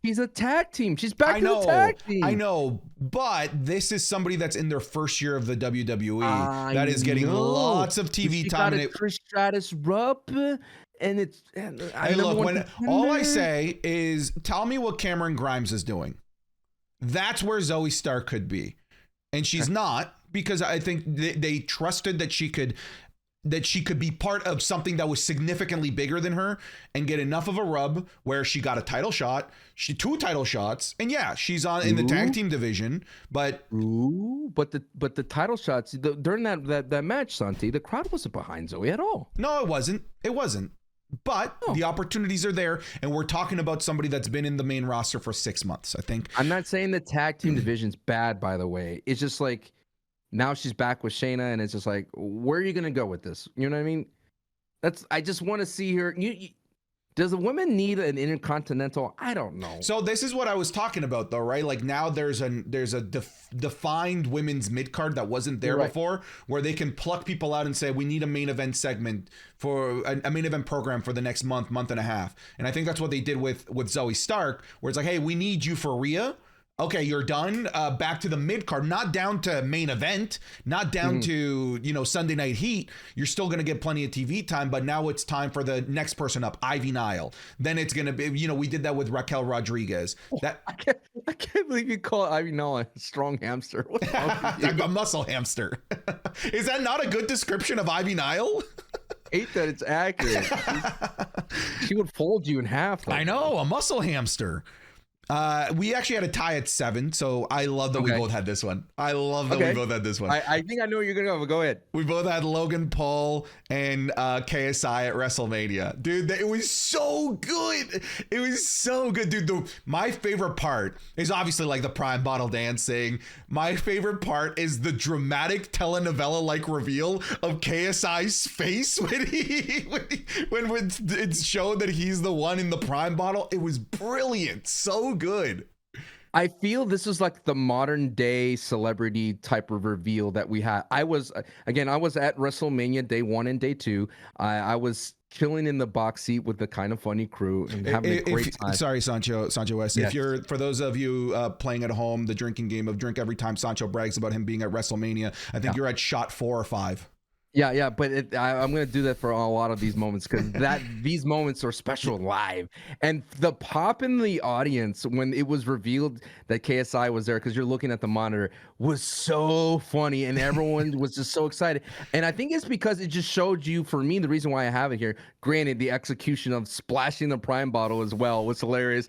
She's a tag team. She's back to the tag team. I know, but this is somebody that's in their first year of the WWE that is getting lots of TV time. Got a Trish Stratus rub, and it's. Hey, look, all I say is, tell me what Cameron Grimes is doing. That's where Zoe Stark could be. and she's not, because I think they trusted that she could be part of something that was significantly bigger than her and get enough of a rub where she got a title shot, 2 title shots, and yeah, she's on in the tag team division, but but the title shots during that match, Santi, the crowd wasn't behind Zoe at all. No, it wasn't. But the opportunities are there, and we're talking about somebody that's been in the main roster for 6 months, I think. I'm not saying the tag team division's bad, by the way. It's just like now she's back with Shayna, and it's just like, where are you gonna go with this? You know what I mean? I just want to see her. Does the women need an intercontinental? I don't know. So this is what I was talking about, though, right? Like now there's a defined women's mid card that wasn't there before, where they can pluck people out and say, we need a main event segment for a main event program for the next month and a half. And I think that's what they did with Zoe Stark, where it's like, hey, we need you for Rhea. Okay, you're done. Back to the mid card, not down to main event, not down to, Sunday Night Heat. You're still going to get plenty of TV time, but now it's time for the next person up, Ivy Nile. Then it's going to be, we did that with Raquel Rodriguez. I can't believe you call Ivy Nile a strong hamster. A muscle hamster. Is that not a good description of Ivy Nile? Hate that it's accurate. She would fold you in half. I know, a muscle hamster. We actually had a tie at 7, so I love that we both had this one. I think I know where you're gonna go, but go ahead. We both had Logan Paul and KSI at WrestleMania. Dude, it was so good. It was so good, dude. My favorite part is obviously like the prime bottle dancing. My favorite part is the dramatic telenovela-like reveal of KSI's face when it's shown that he's the one in the prime bottle. It was brilliant. So good. I feel this is like the modern day celebrity type of reveal that we had. I was at WrestleMania day 1 and day 2. I was chilling in the box seat with the Kind of Funny crew and having a great time. Sorry, Sancho West. Yes. For those of you playing at home, the drinking game of drink every time Sancho brags about him being at WrestleMania, I think you're at shot 4 or 5. Yeah, but I'm gonna do that for a lot of these moments because these moments are special live, and the pop in the audience when it was revealed that KSI was there because you're looking at the monitor was so funny, and everyone was just so excited. And I think it's because it just showed you, for me, the reason why I have it here. Granted, the execution of splashing the prime bottle as well was hilarious.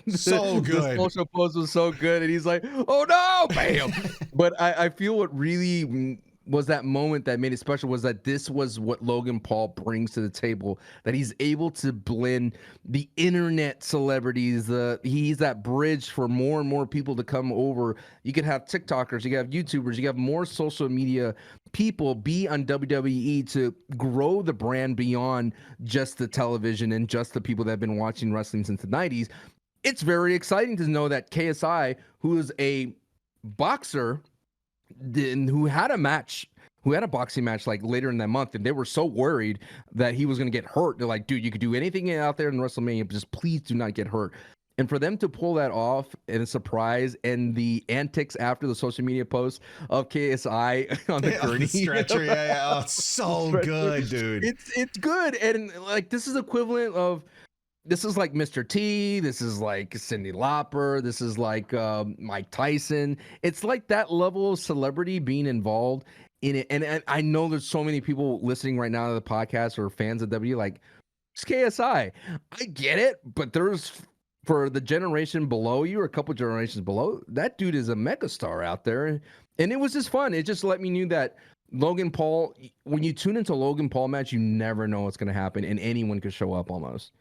So good. The social pose was so good, and he's like, "Oh no, bam!" But I feel what really was that moment that made it special was that this was what Logan Paul brings to the table, that he's able to blend the internet celebrities. He's that bridge for more and more people to come over. You could have TikTokers, you could have YouTubers, you have more social media people be on WWE to grow the brand beyond just the television and just the people that have been watching wrestling since the 90s. It's very exciting to know that KSI, who is a boxer, who had a boxing match like later in that month, and they were so worried that he was going to get hurt. They're like, dude, you could do anything out there in WrestleMania, but just please do not get hurt. And for them to pull that off and a surprise, and the antics after the social media post of KSI on the gurney stretcher, oh, it's so good, dude. It's good, and like this is equivalent of. This is like Mr. T. This is like Cyndi Lauper. This is like Mike Tyson. It's like that level of celebrity being involved in it. And I know there's so many people listening right now to the podcast or fans of W like, it's KSI. I get it, but there's, for the generation below you or a couple generations below, that dude is a megastar out there. And it was just fun. It just let me know that Logan Paul, when you tune into a Logan Paul match, you never know what's going to happen, and anyone could show up almost.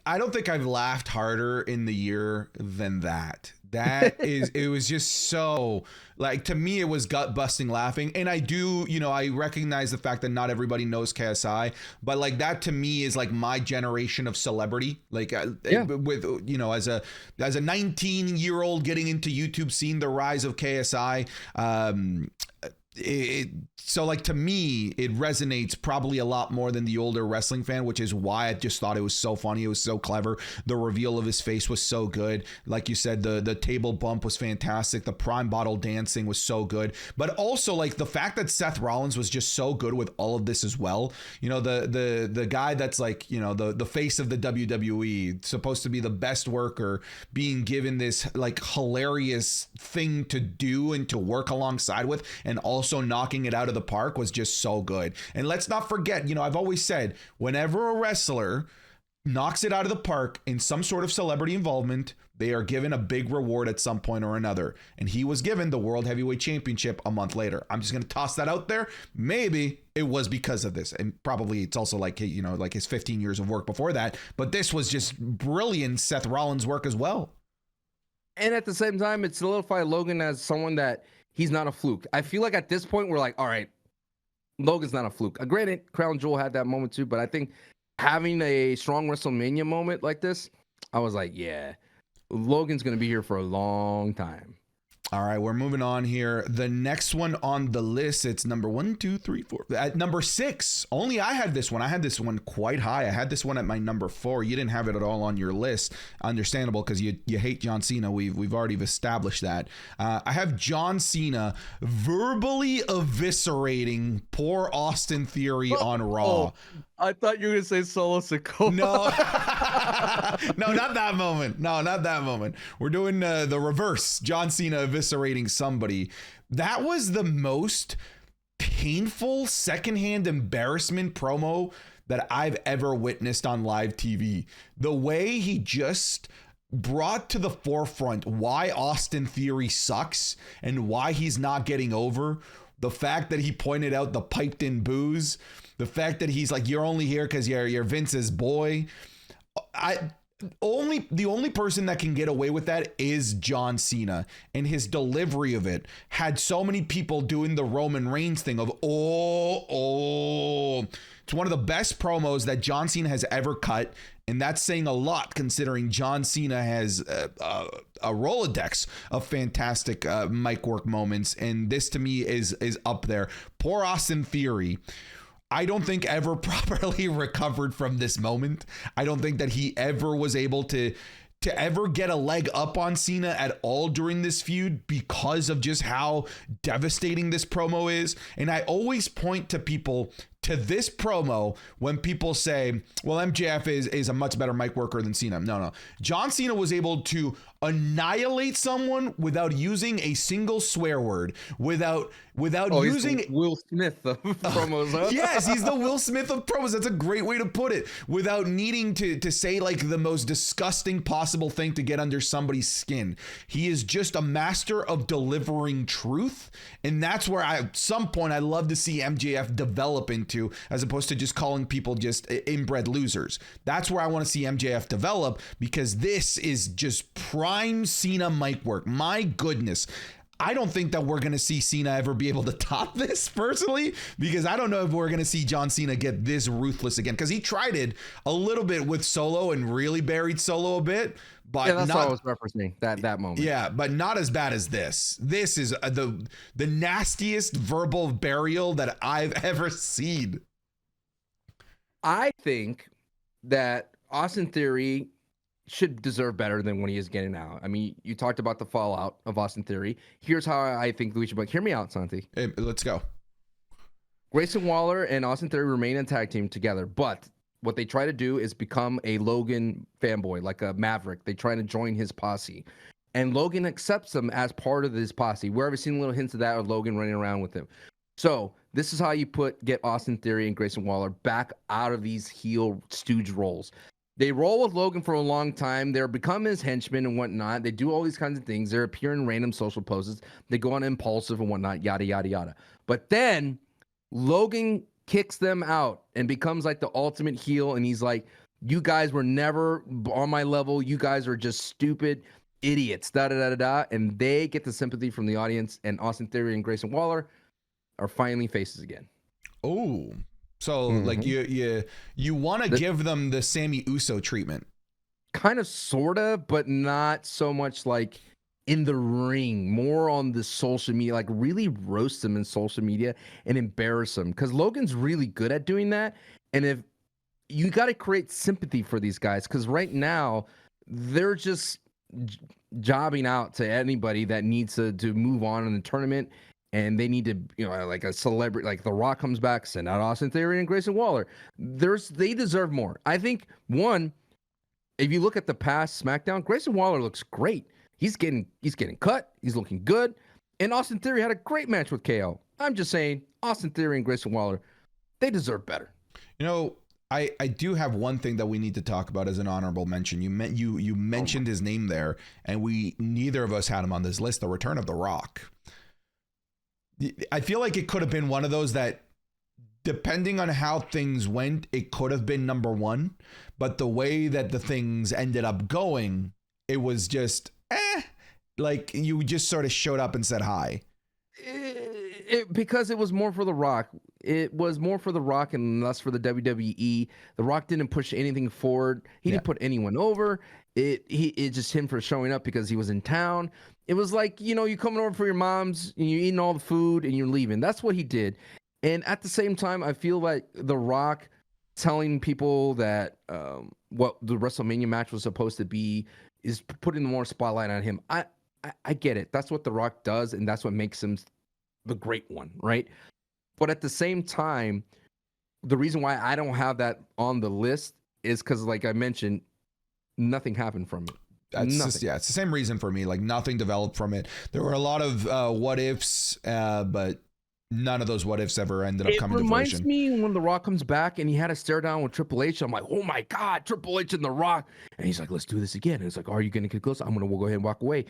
I don't think I've laughed harder in the year than that. It was just so, like, to me, it was gut busting laughing. And I do, I recognize the fact that not everybody knows KSI, but like that to me is like my generation of celebrity. Like with, as a 19-year-old getting into YouTube, seeing the rise of KSI, so like to me it resonates probably a lot more than the older wrestling fan, which is why I just thought it was so funny. It was so clever. The reveal of his face was so good. Like you said, the table bump was fantastic. The prime bottle dancing was so good, but also like the fact that Seth Rollins was just so good with all of this as well. You know, the guy that's like, you know, the face of the WWE, supposed to be the best worker, being given this like hilarious thing to do and to work alongside with, and also knocking it out of the park was just so good. And let's not forget, you know, I've always said, whenever a wrestler knocks it out of the park in some sort of celebrity involvement, they are given a big reward at some point or another. And he was given the World Heavyweight Championship a month later. I'm just going to toss that out there. Maybe it was because of this. And probably it's also like, you know, like his 15 years of work before that. But this was just brilliant Seth Rollins work as well. And at the same time, it solidified Logan as someone that he's not a fluke. I feel like at this point, we're like, all right, Logan's not a fluke. Granted, Crown Jewel had that moment too, but I think having a strong WrestleMania moment like this, I was like, yeah, Logan's going to be here for a long time. All right, we're moving on here. The next one on the list, it's number 1, 2, 3, 4. At number 6, only I had this one. I had this one quite high. I had this one at my number 4. You didn't have it at all on your list. Understandable, because you hate John Cena. We've already established that. I have John Cena verbally eviscerating poor Austin Theory on Raw. I thought you were going to say Solo Sikoa. No. No, not that moment. No, not that moment. We're doing the reverse. John Cena eviscerating somebody. That was the most painful secondhand embarrassment promo that I've ever witnessed on live TV. The way he just brought to the forefront why Austin Theory sucks and why he's not getting over. The fact that he pointed out the piped in booze. The fact that he's like, you're only here because you're Vince's boy. The only person that can get away with that is John Cena, and his delivery of it had so many people doing the Roman Reigns thing of it's one of the best promos that John Cena has ever cut, and that's saying a lot considering John Cena has a Rolodex of fantastic mic work moments, and this to me is up there. Poor Austin Theory, I don't think ever properly recovered from this moment. I don't think that he ever was able to ever get a leg up on Cena at all during this feud because of just how devastating this promo is. And I always point to people to this promo when people say, well, MJF is a much better mic worker than Cena. No. John Cena was able to annihilate someone without using a single swear word, without using Will Smith of promos. Huh? Yes, he's the Will Smith of promos. That's a great way to put it. Without needing to say like the most disgusting possible thing to get under somebody's skin. He is just a master of delivering truth. And that's where at some point I love to see MJF develop into, as opposed to just calling people just inbred losers. That's where I want to see MJF develop, because this is just prime Cena mic work. My goodness. I don't think that we're going to see Cena ever be able to top this personally, because I don't know if we're going to see John Cena get this ruthless again, because he tried it a little bit with Solo and really buried Solo a bit. But yeah, that's what I was referencing, that moment. Yeah, but not as bad as this. This is the nastiest verbal burial that I've ever seen. I think that Austin Theory should deserve better than what he is getting now. I mean, you talked about the fallout of Austin Theory. Here's how I think we should book. Hear me out, Santi. Hey, let's go. Grayson Waller and Austin Theory remain in tag team together, but what they try to do is become a Logan fanboy, like a Maverick. They try to join his posse, and Logan accepts them as part of his posse. Where I've seen little hints of that of Logan running around with him. So this is how you get Austin Theory and Grayson Waller back out of these heel stooge roles. They roll with Logan for a long time. They're become his henchmen and whatnot. They do all these kinds of things. They're appearing in random social poses. They go on impulsive and whatnot, yada, yada, yada. But then Logan kicks them out and becomes like the ultimate heel. And he's like, you guys were never on my level. You guys are just stupid idiots, da, da, da, da, da. And they get the sympathy from the audience. And Austin Theory and Grayson Waller are finally faces again. Oh, so like you want to give them the Sammy Uso treatment, kind of, sorta, but not so much like in the ring, more on the social media, like really roast them in social media and embarrass them. Because Logan's really good at doing that. And if you got to create sympathy for these guys, because right now they're just jobbing out to anybody that needs to move on in the tournament. And they need to, like a celebrity, like The Rock comes back, send out Austin Theory and Grayson Waller. They deserve more. I think, one, if you look at the past SmackDown, Grayson Waller looks great. He's getting cut. He's looking good. And Austin Theory had a great match with KO. I'm just saying, Austin Theory and Grayson Waller, they deserve better. I do have one thing that we need to talk about as an honorable mention. You mentioned his name there, and neither of us had him on this list. The return of The Rock. I feel like it could have been one of those that, depending on how things went, it could have been number one. But the way that the things ended up going, it was just like you just sort of showed up and said hi. Because it was more for The Rock. It was more for The Rock and less for the WWE. The Rock didn't push anything forward. He didn't put anyone over. It's just him for showing up because he was in town. It was like, you coming over for your mom's and you're eating all the food and you're leaving. That's what he did. And at the same time, I feel like The Rock telling people that what the WrestleMania match was supposed to be is putting more spotlight on him. I get it. That's what The Rock does, and that's what makes him the great one, right? But at the same time, the reason why I don't have that on the list is because, like I mentioned, nothing happened from it. It's the same reason for me. Like, nothing developed from it. There were a lot of what ifs, but none of those what ifs ever ended up coming to fruition. It reminds me when The Rock comes back and he had a stare down with Triple H. I'm like, oh my God, Triple H and The Rock. And he's like, let's do this again. And it's like, are you going to get close? We'll go ahead and walk away.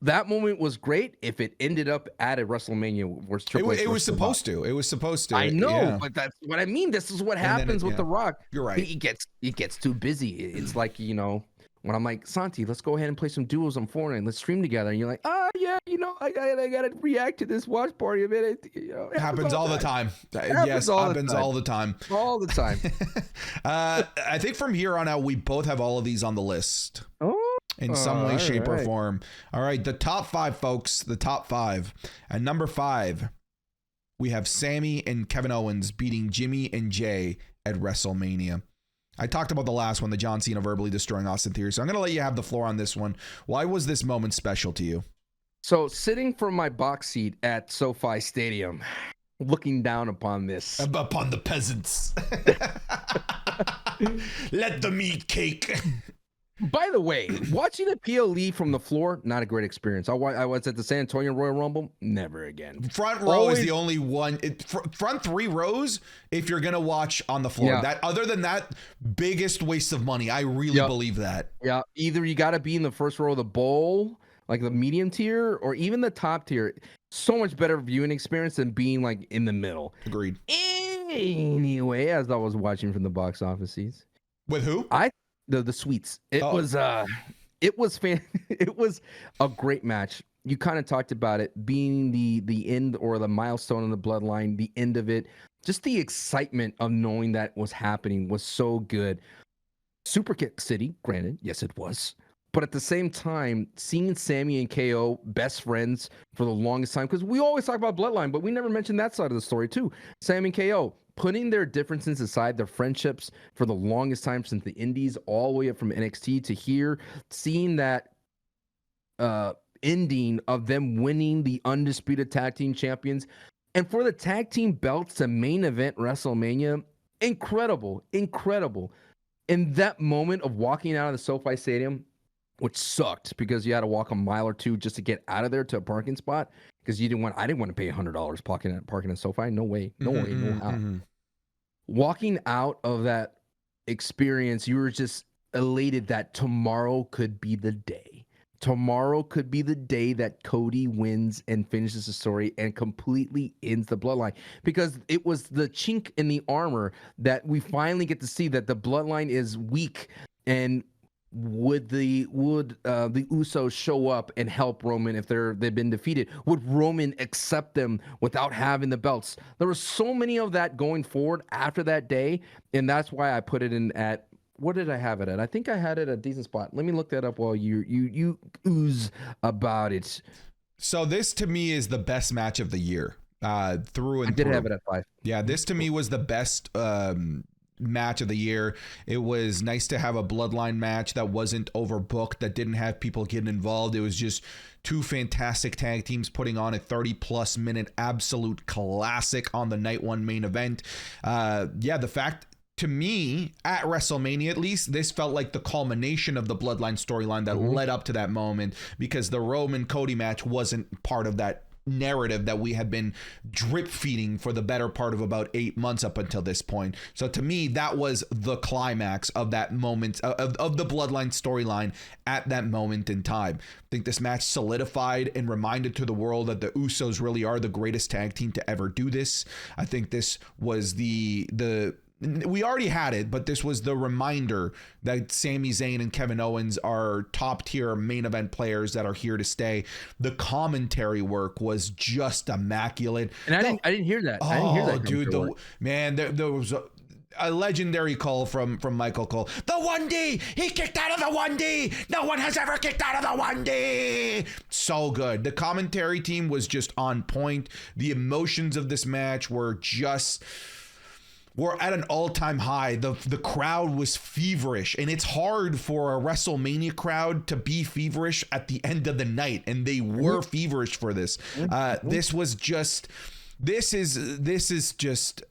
That moment was great. If it ended up at a WrestleMania, where Triple H was supposed to. It was supposed to. I know, but that's what I mean. This is what happens with The Rock. You're right. He gets too busy. It's like, when I'm like, Santi, let's go ahead and play some duos on Fortnite. Let's stream together. And you're like, yeah, I gotta react to this watch party a minute. It happens all the time. Yes, happens all the time. All the time. I think from here on out, we both have all of these on the list. Oh. In some way, shape, or form. All right, the top five, folks. The top five. At number 5, we have Sammy and Kevin Owens beating Jimmy and Jay at WrestleMania. I talked about the last one, the John Cena verbally destroying Austin Theory. So I'm going to let you have the floor on this one. Why was this moment special to you? So sitting from my box seat at SoFi Stadium, looking down upon this. Upon the peasants. Let them eat cake. By the way, watching a PLE from the floor, not a great experience. I was at the San Antonio Royal Rumble, never again. Front row is the only one. Front 3 rows, if you're going to watch on the floor. Yeah. Other than that, biggest waste of money. I really believe that. Yeah, either you got to be in the first row of the bowl, like the medium tier, or even the top tier. So much better viewing experience than being like in the middle. Agreed. Anyway, as I was watching from the box office seats. With who? The suites. It was it was a great match. You kind of talked about it being the end or the milestone in the Bloodline, the end of it. Just the excitement of knowing that was happening was so good. Super Kick City, granted, yes it was. But at the same time, seeing Sammy and KO best friends for the longest time, because we always talk about Bloodline, but we never mentioned that side of the story too. Sammy and KO putting their differences aside, their friendships for the longest time since the Indies, all the way up from NXT to here, seeing that ending of them winning the undisputed tag team champions, and for the tag team belts to main event WrestleMania, incredible. In that moment of walking out of the SoFi Stadium, which sucked because you had to walk a mile or two just to get out of there to a parking spot because I didn't want to pay $100 parking in SoFi. No way, no how. Mm-hmm. Walking out of that experience, you were just elated that tomorrow could be the day. Tomorrow could be the day that Cody wins and finishes the story and completely ends the Bloodline, because it was the chink in the armor that we finally get to see that the Bloodline is weak. And would the Usos show up and help Roman if they've been defeated? Would Roman accept them without having the belts? There was so many of that going forward after that day, and that's why I put it in at what did I have it at? I think I had it at a decent spot. Let me look that up while you ooze about it. So this to me is the best match of the year, through and I did through. have it at 5. Yeah, this to me was the best match of the year. It was nice to have a Bloodline match that wasn't overbooked, that didn't have people getting involved. It was just two fantastic tag teams putting on a 30+ minute absolute classic on the night one main event. The fact, to me, at WrestleMania at least, this felt like the culmination of the Bloodline storyline that led up to that moment, because the Roman Cody match wasn't part of that narrative that we had been drip feeding for the better part of about 8 months up until this point. So to me, that was the climax of that moment of the Bloodline storyline at that moment in time. I think this match solidified and reminded to the world that the Usos really are the greatest tag team to ever do this. I think this was we already had it, but this was the reminder that Sami Zayn and Kevin Owens are top tier main event players that are here to stay. The commentary work was just immaculate. And I didn't hear that. I didn't hear that, dude. There was a legendary call from Michael Cole. The 1D, he kicked out of the 1D. No one has ever kicked out of the 1D. So good. The commentary team was just on point. The emotions of this match were at an all-time high. The crowd was feverish, and it's hard for a WrestleMania crowd to be feverish at the end of the night, and they were feverish for this. This is just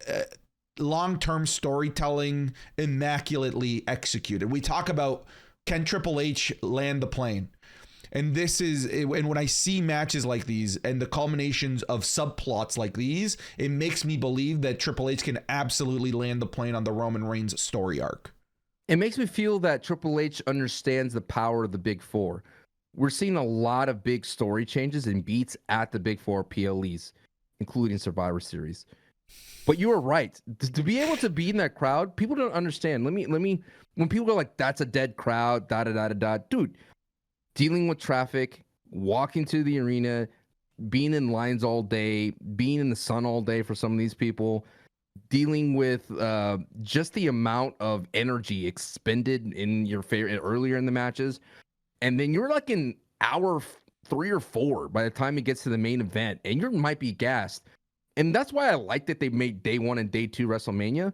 long-term storytelling, immaculately executed. We talk about, can Triple H land the plane? And when I see matches like these and the culminations of subplots like these, it makes me believe that Triple H can absolutely land the plane on the Roman Reigns story arc. It makes me feel that Triple H understands the power of the Big Four. We're seeing a lot of big story changes and beats at the Big Four PLEs, including Survivor Series. But you were right. To be able to be in that crowd, people don't understand. Let me. When people are like, "That's a dead crowd," dude. Dealing with traffic, walking to the arena, being in lines all day, being in the sun all day for some of these people, dealing with just the amount of energy expended in your favorite earlier in the matches, and then you're like in hour 3 or 4 by the time it gets to the main event, and you might be gassed. And that's why I like that they made day 1 and day 2 WrestleMania.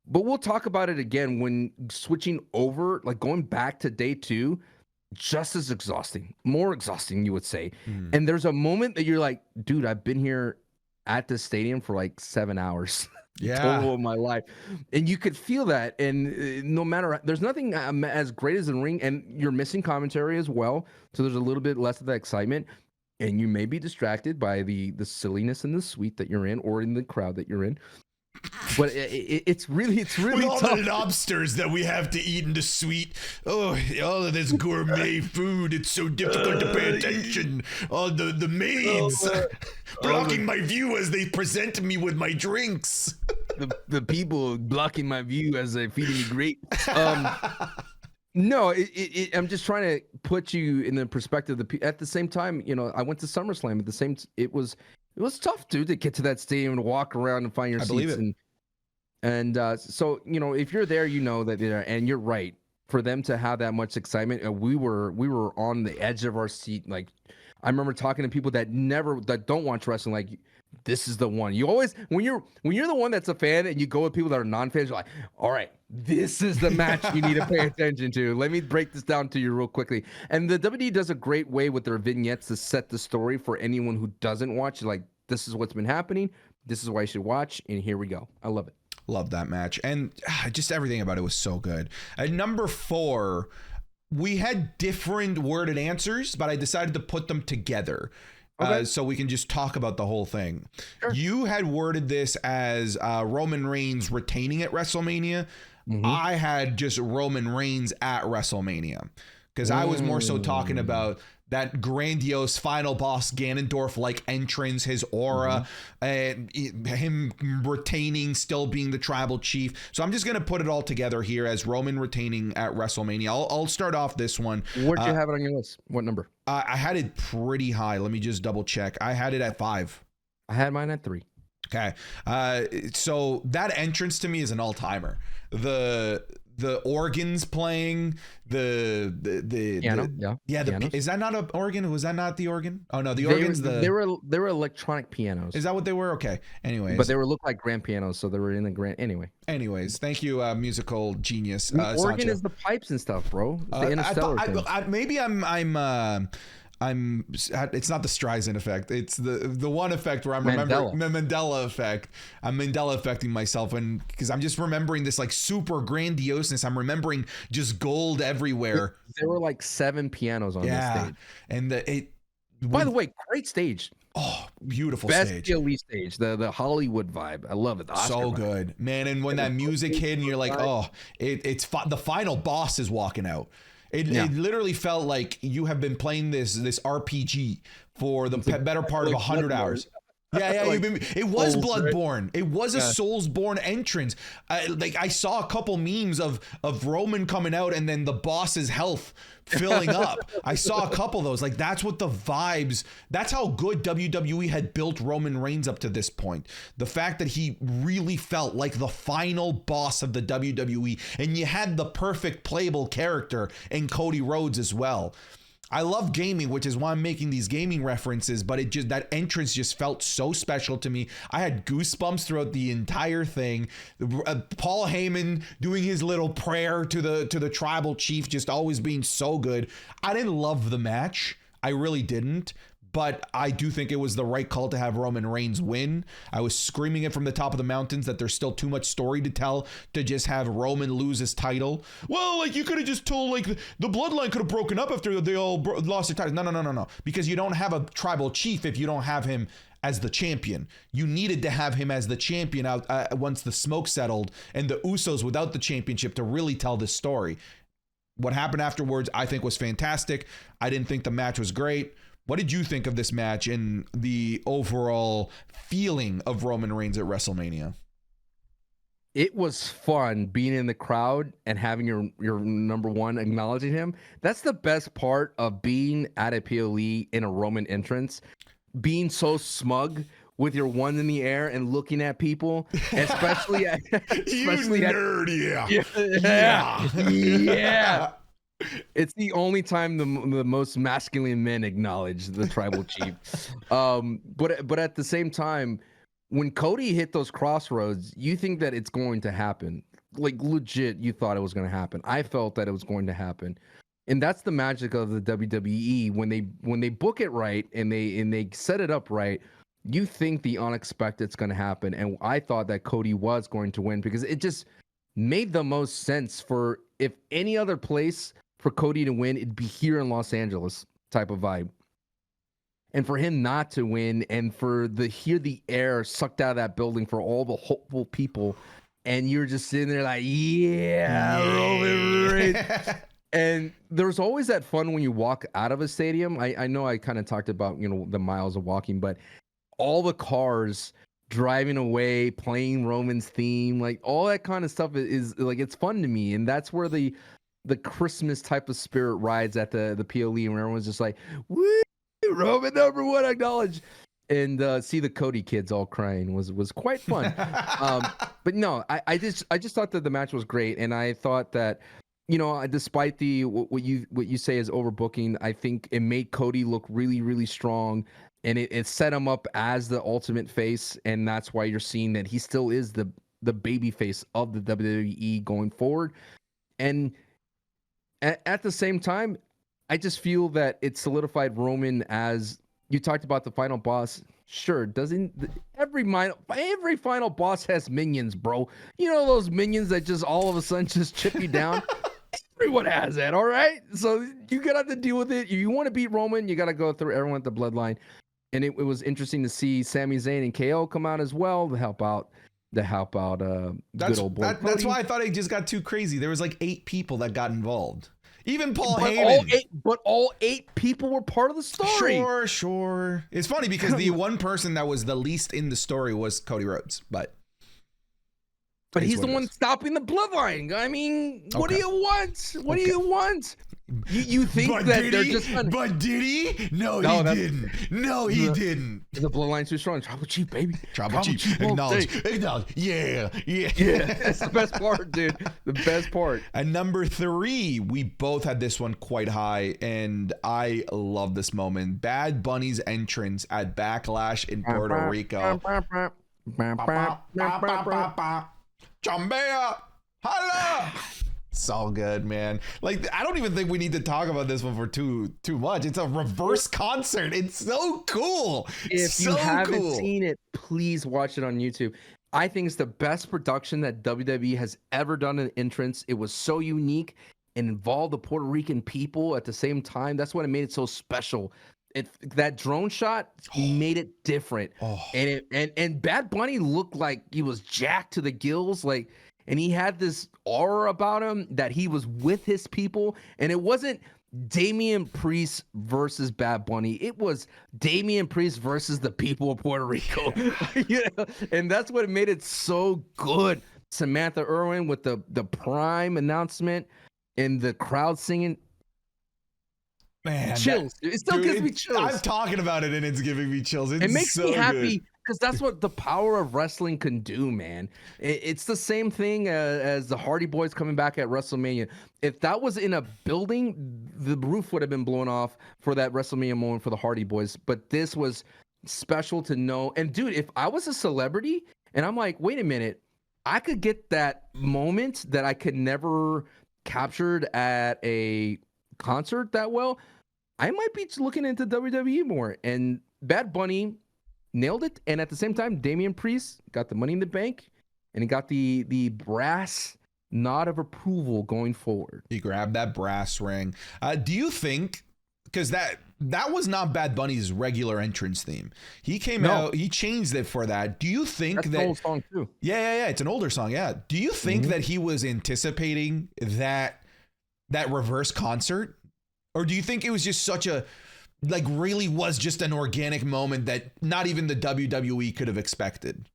But we'll talk about it again when switching over, like going back to day 2. Just as exhausting, more exhausting, you would say. And there's a moment that you're like, dude, I've been here at this stadium for like 7 hours total of my life. And you could feel that. And no matter, there's nothing as great as the ring, and you're missing commentary as well. So there's a little bit less of that excitement. And you may be distracted by the silliness in the suite that you're in, or in the crowd that you're in. But it's really with all tough. the lobsters that we have to eat in the suite. Oh, all of this gourmet food. It's so difficult to pay attention. All the maids blocking my view as they present me with my drinks. The people blocking my view as they're feeding me grapes. No, I'm just trying to put you in the perspective of at the same time. I went to SummerSlam at the same. It was tough, dude, to get to that stadium and walk around and find your seats. And so, if you're there, that they're, and you're right, for them to have that much excitement. We were on the edge of our seat. Like, I remember talking to people that don't watch wrestling. Like, this is the one. You always, when you're the one that's a fan and you go with people that are non-fans, you're like, all right, this is the match you need to pay attention to. Let me break this down to you real quickly. And the WWE does a great way with their vignettes to set the story for anyone who doesn't watch. Like, this is what's been happening. This is why you should watch. And here we go. I love it. Love that match. And just everything about it was so good. At number 4, we had different worded answers, but I decided to put them together. Okay. So we can just talk about the whole thing. Sure. You had worded this as Roman Reigns retaining at WrestleMania. I had just Roman Reigns at WrestleMania, because I was more so talking about that grandiose final boss Ganondorf-like entrance, his aura, and him retaining, still being the tribal chief. So I'm just going to put it all together here as Roman retaining at WrestleMania. I'll start off this one. Where'd you have it on your list? What number? I had it pretty high. Let me just double check. I had it at 5. I had mine at 3. Okay. So that entrance to me is an all-timer. The the organs playing, the piano, is that not an organ? Was that not the organ? Oh no, the organs. They were electronic pianos. Is that what they were? Okay. Anyways, but they were looked like grand pianos, so they were in the grand. Anyways, thank you, musical genius. The organ Sancho. is the pipes and stuff, bro. The interstellar thing. Maybe it's not the Streisand effect. It's the one effect where I'm remembering the Mandela effect. I'm Mandela affecting myself, and because I'm just remembering this like super grandioseness. I'm remembering just gold everywhere. There were like 7 pianos on this stage, and by the way, great stage. Oh, beautiful Best stage. PLE stage, the Hollywood vibe. I love it. So good, man. And when that music hit, and you're like, oh, it's the final boss is walking out. It literally felt like you have been playing this RPG for the better part of 100 hours. Yeah. Like, it was Bloodborne. It was a Soulsborne entrance. I saw a couple memes of Roman coming out and then the boss's health filling up. I saw a couple of those. Like, that's what the vibes. That's how good WWE had built Roman Reigns up to this point. The fact that he really felt like the final boss of the WWE, and you had the perfect playable character in Cody Rhodes as well. I love gaming, which is why I'm making these gaming references, but that entrance just felt so special to me. I had goosebumps throughout the entire thing. Paul Heyman doing his little prayer to the tribal chief, just always being so good. I didn't love the match. I really didn't. But I do think it was the right call to have Roman Reigns win. I was screaming it from the top of the mountains that there's still too much story to tell to just have Roman lose his title. Well, like, you could have just told, like, the Bloodline could have broken up after they all lost their titles. No. Because you don't have a tribal chief if you don't have him as the champion. You needed to have him as the champion out once the smoke settled, and the Usos without the championship to really tell this story. What happened afterwards, I think, was fantastic. I didn't think the match was great. What did you think of this match and the overall feeling of Roman Reigns at WrestleMania? It was fun being in the crowd and having your number one acknowledging him. That's the best part of being at a PLE in a Roman entrance. Being so smug with your one in the air and looking at people, especially at nerd, yeah. It's the only time the most masculine men acknowledge the tribal chief. But at the same time, when Cody hit those crossroads, you think that it's going to happen. Like, legit, you thought it was going to happen. I felt that it was going to happen. And that's the magic of the WWE. When they book it right and they set it up right, you think the unexpected is going to happen. And I thought that Cody was going to win because it just made the most sense for, if any other place for Cody to win, it'd be here in Los Angeles type of vibe. And for him not to win, and for hear the air sucked out of that building for all the hopeful people, and you're just sitting there like, Roman Reigns. And there's always that fun when you walk out of a stadium. I know I kind of talked about, the miles of walking, but all the cars driving away, playing Roman's theme, like all that kind of stuff is like, it's fun to me. And that's where the Christmas type of spirit rides at the PLE, and everyone's just like, woo, Roman number one, acknowledge. And see the Cody kids all crying was quite fun. But no, I just thought that the match was great, and I thought that, despite what you say is overbooking, I think it made Cody look really, really strong, and it set him up as the ultimate face, and that's why you're seeing that he still is the baby face of the WWE going forward. And at the same time, I just feel that it solidified Roman as, you talked about the final boss. Sure, every final boss has minions, bro. Those minions that just all of a sudden just chip you down. Everyone has that, all right? So you gotta have to deal with it. If you want to beat Roman, you gotta go through everyone at the Bloodline. And it was interesting to see Sami Zayn and KO come out as well to help out. Good old boy. That's why I thought it just got too crazy. There was like 8 people that got involved. Even Paul Heyman. All 8 people were part of the story. Sure. It's funny because the one person that was the least in the story was Cody Rhodes, but he's the one stopping the Bloodline. I mean, what do you want? What do you want? You think that they're just gonna... But did he? No, he didn't. No, he didn't. The bloodline's too strong. Tribal chief, baby. Tribal chief. Acknowledge. Yeah. That's the best part, dude. The best part. And number 3, we both had this one quite high, and I love this moment. Bad Bunny's entrance at Backlash in Puerto Rico. Chambea, holla! So good, man. Like, I don't even think we need to talk about this one for too much. It's a reverse concert. It's so cool. If you haven't seen it, please watch it on YouTube. I think it's the best production that WWE has ever done in entrance. It was so unique and involved the Puerto Rican people at the same time. That's what made it so special. That drone shot made it different. And Bad Bunny looked like he was jacked to the gills, like, and he had this aura about him that he was with his people. And it wasn't Damian Priest versus Bad Bunny. It was Damian Priest versus the people of Puerto Rico. And that's what made it so good. Samantha Irwin with the Prime announcement and the crowd singing. Man, chills. It still gives me chills. I'm talking about it and it's giving me chills. It makes me happy because that's what the power of wrestling can do, man. It's the same thing as the Hardy Boys coming back at WrestleMania. If that was in a building, the roof would have been blown off for that WrestleMania moment for the Hardy Boys. But this was special to know. And dude, if I was a celebrity and I'm like, wait a minute, I could get that moment that I could never captured at a concert that well, I might be looking into WWE more. And Bad Bunny nailed it. And at the same time, Damian Priest got the Money in the Bank and he got the brass nod of approval going forward. He grabbed that brass ring. Do you think, because that was not Bad Bunny's regular entrance theme. He came out, he changed it for that. Do you think that's an old song too? Yeah. It's an older song. Yeah. Do you think that he was anticipating that reverse concert? Or do you think it was just such a, like, really was just an organic moment that not even the WWE could have expected?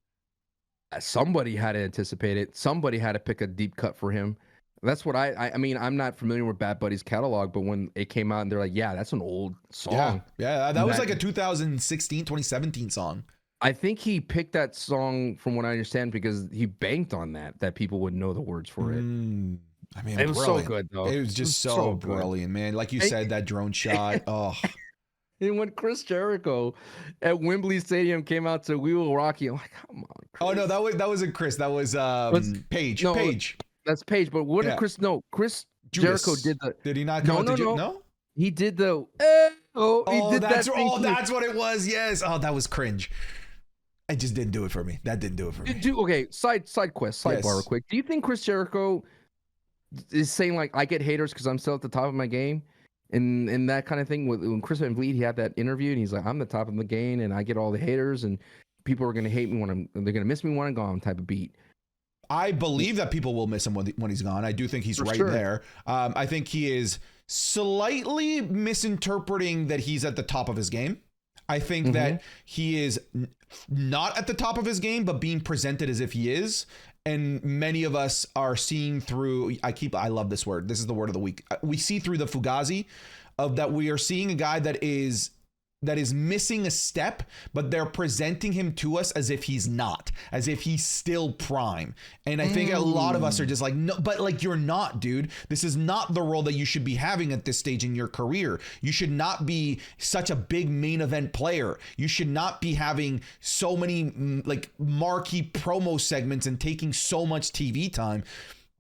Somebody had to anticipate it. Somebody had to pick a deep cut for him. That's what I mean, I'm not familiar with Bad Bunny's catalog, but when it came out and they're like, yeah, that's an old song. Yeah, that was like a 2017 song. I think he picked that song, from what I understand, because he banked on that people would know the words for it. I mean, it was so good, though. It was just so brilliant, man. Like you said, that drone shot. Oh. And when Chris Jericho at Wembley Stadium came out to "We Will Rock You," I'm like, come on, Chris. Oh no, that wasn't Chris. That was Paige. No, Paige. That's Paige. But what did Chris? No, Chris Jericho did the. Did he not come No. He did the. That's what it was. Yes. Oh, that was cringe. It just didn't do it for me. That didn't do it for me. Okay, sidebar real quick. Do you think Chris Jericho is saying, like, I get haters because I'm still at the top of my game, and that kind of thing? When Chris Van Vliet, he had that interview and he's like, I'm the top of the game and I get all the haters and people are gonna hate me they're gonna miss me when I'm gone, type of beat. I believe that people will miss him when he's gone. I do think he's right there. I think he is slightly misinterpreting that he's at the top of his game. I think that he is not at the top of his game, but being presented as if he is. And many of us are seeing through, I love this word. This is the word of the week. We see through the fugazi of that. We are seeing a guy that is missing a step, but they're presenting him to us as if he's not, as if he's still prime. And I think a lot of us are just like, no, but like, you're not, dude. This is not the role that you should be having at this stage in your career. You should not be such a big main event player. You should not be having so many like marquee promo segments and taking so much TV time.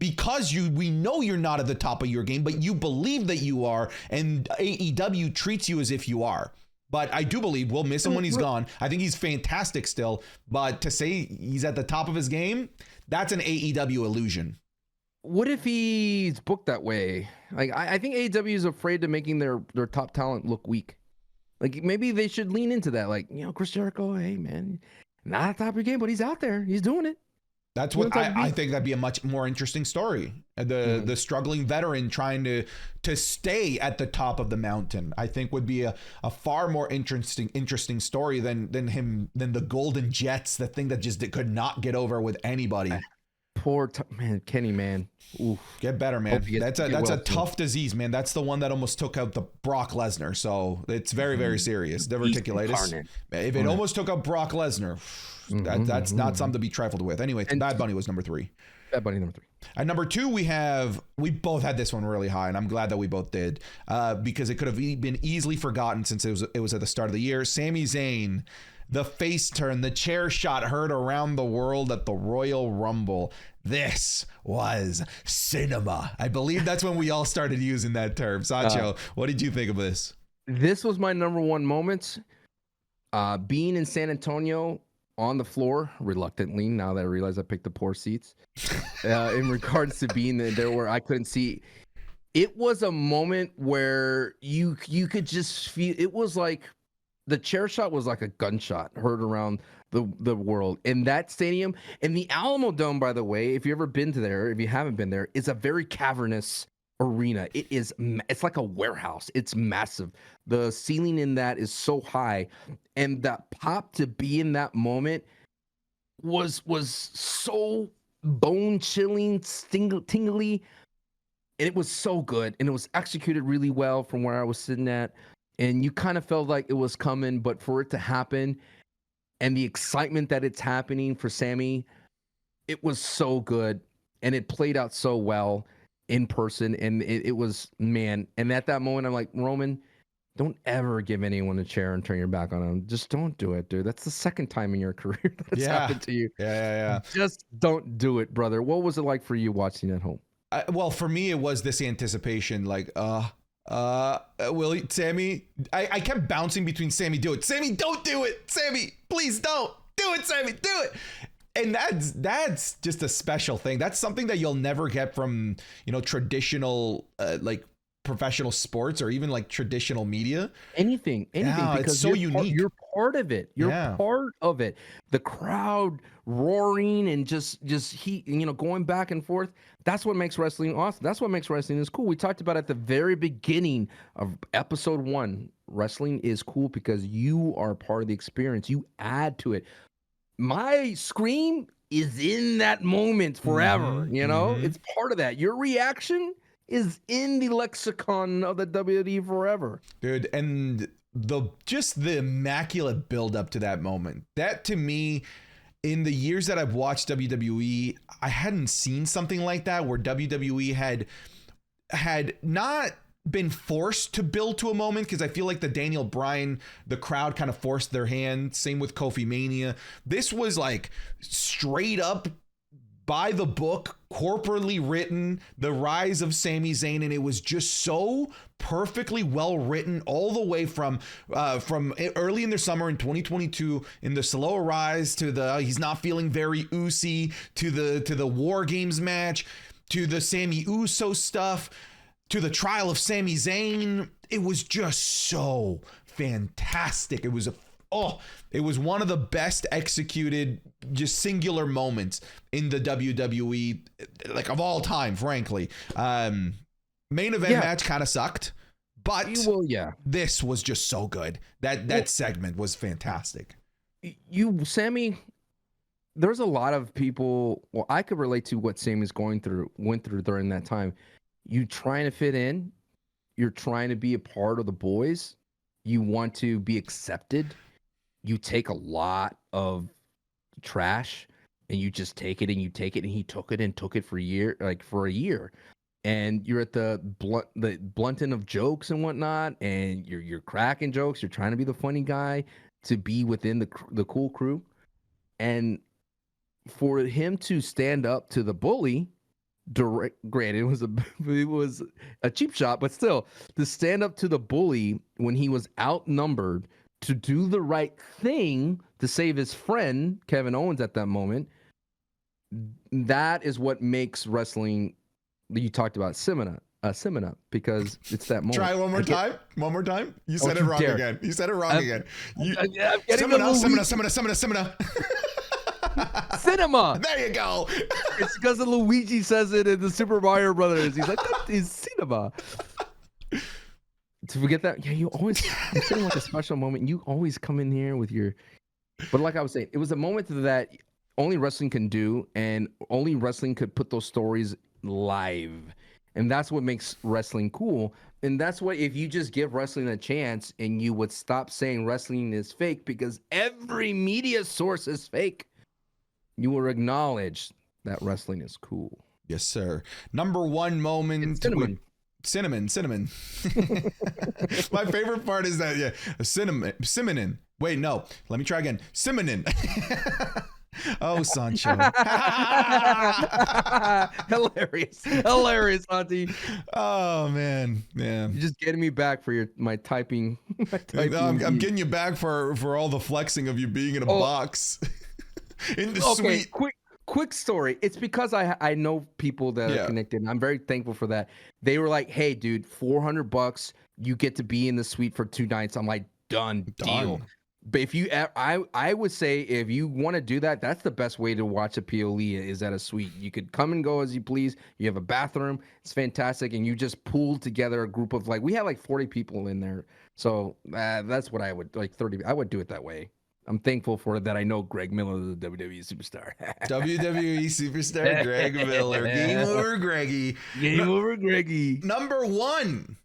Because we know you're not at the top of your game, but you believe that you are, and AEW treats you as if you are. But I do believe we'll miss him when he's gone. I think he's fantastic still. But to say he's at the top of his game, that's an AEW illusion. What if he's booked that way? Like, I think AEW is afraid of making their top talent look weak. Like, maybe they should lean into that. Like, Chris Jericho, hey, man, not at the top of your game, but he's out there. He's doing it. That's what I think that'd be a much more interesting story. The struggling veteran trying to stay at the top of the mountain, I think would be a far more interesting story than the Golden Jets, the thing that just could not get over with anybody. poor man, Kenny, man. Oof. Get better, man. That's a tough soon. disease, man. That's the one that almost took out the Brock Lesnar. So it's very, very serious. Diverticulitis. If it almost took out Brock Lesnar, that's not something to be trifled with. Anyway, Bad Bunny was number 3. Bad Bunny number 3. At number 2, we both had this one really high, and I'm glad that we both did, because it could have been easily forgotten since it was at the start of the year. Sami Zayn, the face turn, the chair shot heard around the world at the Royal Rumble. This was cinema. I believe that's when we all started using that term. Sancho, what did you think of this? This was my number 1 moment. Being in San Antonio on the floor, reluctantly, now that I realize I picked the poor seats, in regards to being there where I couldn't see. It was a moment where you could just feel, it was like the chair shot was like a gunshot heard around the world in that stadium. And the Alamo Dome, by the way, if you've ever been to there, if you haven't been there, is a very cavernous arena. It's like a warehouse. It's massive. The ceiling in that is so high, and that pop to be in that moment was so bone chilling, tingly, and it was so good, and it was executed really well from where I was sitting at. And you kind of felt like it was coming, but for it to happen and the excitement that it's happening for Sammy, it was so good. And it played out so well in person. And it was, man. And at that moment, I'm like, Roman, don't ever give anyone a chair and turn your back on them. Just don't do it, dude. That's the second time in your career that's happened to you. Yeah. Just don't do it, brother. What was it like for you watching at home? Well, for me, it was this anticipation, like, Willie, Sammy, I kept bouncing between Sammy, do it. Sammy, don't do it. Sammy, please don't do it. Sammy, do it. And that's just a special thing. That's something that you'll never get from, traditional, like professional sports or even like traditional media. Anything, yeah, because it's so unique. You're part of it. You're part of it. The crowd roaring and just heat, going back and forth. That's what makes wrestling awesome. That's what makes wrestling is cool. We talked about at the very beginning of episode 1, wrestling is cool because you are part of the experience. You add to it. My scream is in that moment forever. It's part of that. Your reaction is in the lexicon of the WWE forever, dude. And the immaculate build up to that moment, that to me, in the years that I've watched WWE, I hadn't seen something like that where WWE had not been forced to build to a moment, because I feel like the Daniel Bryan, the crowd kind of forced their hand. Same with Kofi Mania. This was like straight up by the book, corporately written, the rise of Sami Zayn, and it was just so perfectly well written all the way from early in the summer in 2022 in the slow rise to the he's not feeling very oozy to the War Games match to the Sami Uso stuff to the trial of Sami Zayn. It was just so fantastic. It was one of the best executed, just singular moments in the WWE, like of all time, frankly. Main event match kind of sucked, but this was just so good. That segment was fantastic. Sammy, there's a lot of people. Well, I could relate to what Sammy's went through during that time. You trying to fit in, you're trying to be a part of the boys. You want to be accepted. You take a lot of trash and you just take it and you take it, and he took it for a year. And you're at the blunting of jokes and whatnot, and you're cracking jokes. You're trying to be the funny guy to be within the cool crew. And for him to stand up to the bully, granted, it was a cheap shot, but still, to stand up to the bully when he was outnumbered, to do the right thing to save his friend Kevin Owens at that moment, that is what makes wrestling. You talked about Simina, because it's that moment. Try one more time. One more time. You said it wrong again. You said it wrong again. Simina. Cinema. There you go. It's because of Luigi says it in the Super Mario Brothers. He's like, that is cinema. To forget that, you always, I'm saying like a special moment. You always come in here with your, but like I was saying, it was a moment that only wrestling can do, and only wrestling could put those stories live. And that's what makes wrestling cool. And that's what, if you just give wrestling a chance and you would stop saying wrestling is fake because every media source is fake, you will acknowledge that wrestling is cool. Yes, sir. Number one moment. It's cinnamon. Cinnamon. My favorite part is that, cinnamon. Wait, no. Let me try again. Cinnamon. Oh, Sancho. Hilarious, Auntie. Oh, man. Yeah. You're just getting me back for my typing. I'm getting you back for all the flexing of you being in a box. In the suite. Quick story. It's because I know people that are connected, and I'm very thankful for that. They were like, "Hey, dude, $400, you get to be in the suite for 2 nights." I'm like, done deal. But if you, I would say, if you want to do that, that's the best way to watch a PLE, is at a suite. You could come and go as you please. You have a bathroom. It's fantastic. And you just pool together a group of, like, we had like 40 people in there. So that's what I would, like 30. I would do it that way. I'm thankful for that. I know Greg Miller, the WWE superstar. WWE superstar Greg Miller. Game over, Greggy. Game over, Greggy. Number 1.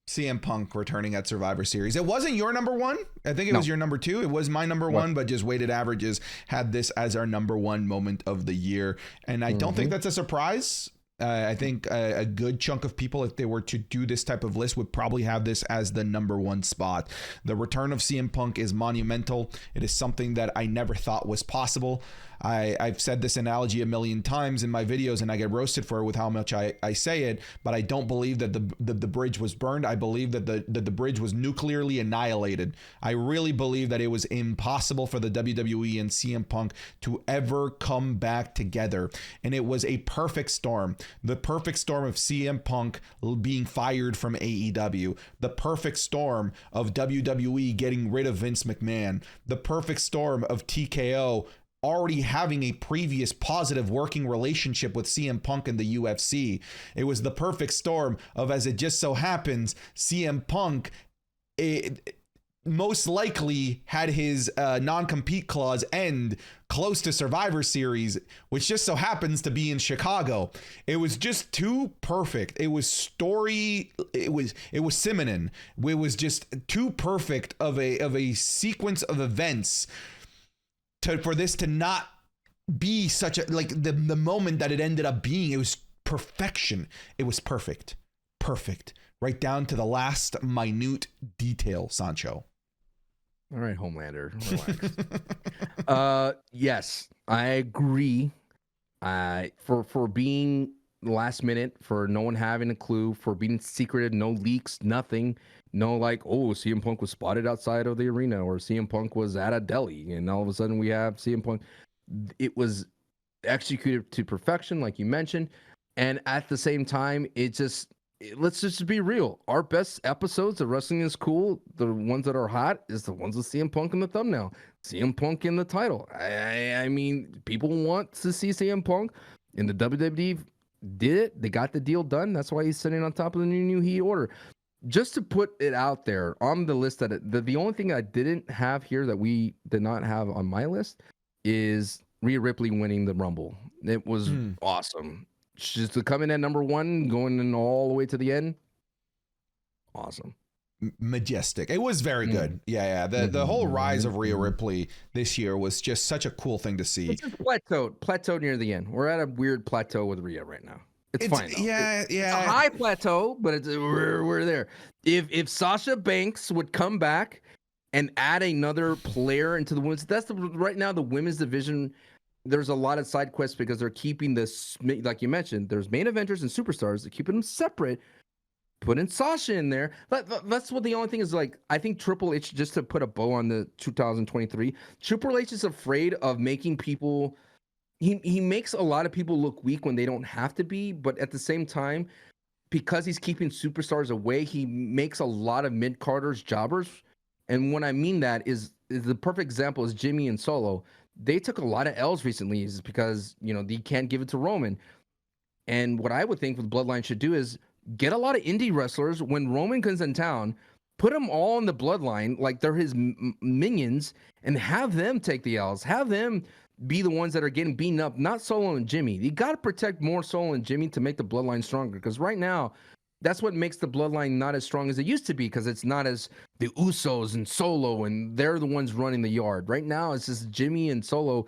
CM Punk returning at Survivor Series. It wasn't your number 1. I think it was your number 2. It was my number 1, but just weighted averages had this as our number 1 moment of the year. And I don't think that's a surprise. I think a good chunk of people, if they were to do this type of list, would probably have this as the number 1 spot. The return of CM Punk is monumental. It is something that I never thought was possible. I've said this analogy a million times in my videos, and I get roasted for it with how much I say it, but I don't believe that the bridge was burned. I believe that the bridge was nuclearly annihilated. I really believe that it was impossible for the WWE and CM Punk to ever come back together, and it was a perfect storm. The perfect storm of CM Punk being fired from AEW, the perfect storm of WWE getting rid of Vince McMahon, the perfect storm of TKO already having a previous positive working relationship with CM Punk and the UFC. It was the perfect storm of, as it just so happens, CM Punk most likely had his non-compete clause end close to Survivor Series, which just so happens to be in Chicago. It was just too perfect. It was Simonin. It was just too perfect of a sequence of events for this to not be such a, like, the moment that it ended up being. It was perfection. It was perfect right down to the last minute detail, Sancho. All right, Homelander, relax. Yes, I agree. For being last minute, for no one having a clue, for being secreted, no leaks, nothing. No, like, oh, CM Punk was spotted outside of the arena, or CM Punk was at a deli, and all of a sudden we have CM Punk. It was executed to perfection, like you mentioned, and at the same time, let's just be real. Our best episodes of Wrestling is Cool, the ones that are hot, is the ones with CM Punk in the thumbnail, CM Punk in the title. I mean, people want to see CM Punk, and the WWE did it. They got the deal done. That's why he's sitting on top of the new Heat order. Just to put it out there on the list, that the only thing I didn't have here that we did not have on my list is Rhea Ripley winning the Rumble. It was awesome. Just to come in at number 1, going in all the way to the end. Awesome. Majestic. It was very good. Yeah. The whole rise of Rhea Ripley this year was just such a cool thing to see. It's just plateaued near the end. We're at a weird plateau with Rhea right now. It's fine though. Yeah. It's a high plateau, but we're there. If Sasha Banks would come back and add another player into the women's, right now the women's division. There's a lot of side quests because they're keeping this, like you mentioned, there's main eventers and superstars. They're keeping them separate. Put in Sasha in there. That's what the only thing is, like, I think Triple H, just to put a bow on the 2023, Triple H is afraid of making people. He makes a lot of people look weak when they don't have to be, but at the same time, because he's keeping superstars away, he makes a lot of mid-carders jobbers. And what I mean that is the perfect example is Jimmy and Solo. They took a lot of L's recently, is because, they can't give it to Roman. And what I would think what Bloodline should do is get a lot of indie wrestlers when Roman comes in town. Put them all in the bloodline, like they're his minions, and have them take the L's. Have them be the ones that are getting beaten up, not Solo and Jimmy. You got to protect more Solo and Jimmy to make the bloodline stronger. Because right now, that's what makes the bloodline not as strong as it used to be. Because it's not as the Usos and Solo, and they're the ones running the yard. Right now, it's just Jimmy and Solo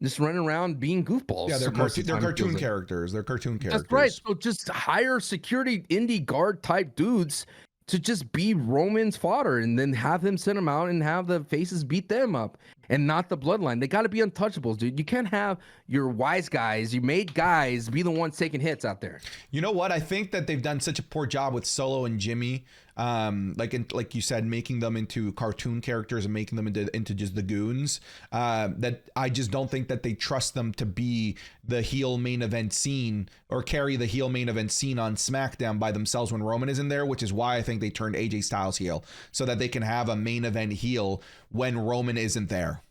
just running around being goofballs. Yeah, they're cartoon characters. They're cartoon characters. That's right. So just hire security indie guard type dudes to just be Roman's fodder, and then have him send them out and have the faces beat them up, and not the bloodline. They got to be untouchables, dude. You can't have your wise guys, you made guys, be the ones taking hits out there. You know what? I think that they've done such a poor job with Solo and Jimmy, like you said, making them into cartoon characters and making them into just the goons, that I just don't think that they trust them to be the heel main event scene or carry the heel main event scene on SmackDown by themselves when Roman isn't there, which is why I think they turned AJ Styles heel, so that they can have a main event heel when Roman isn't there.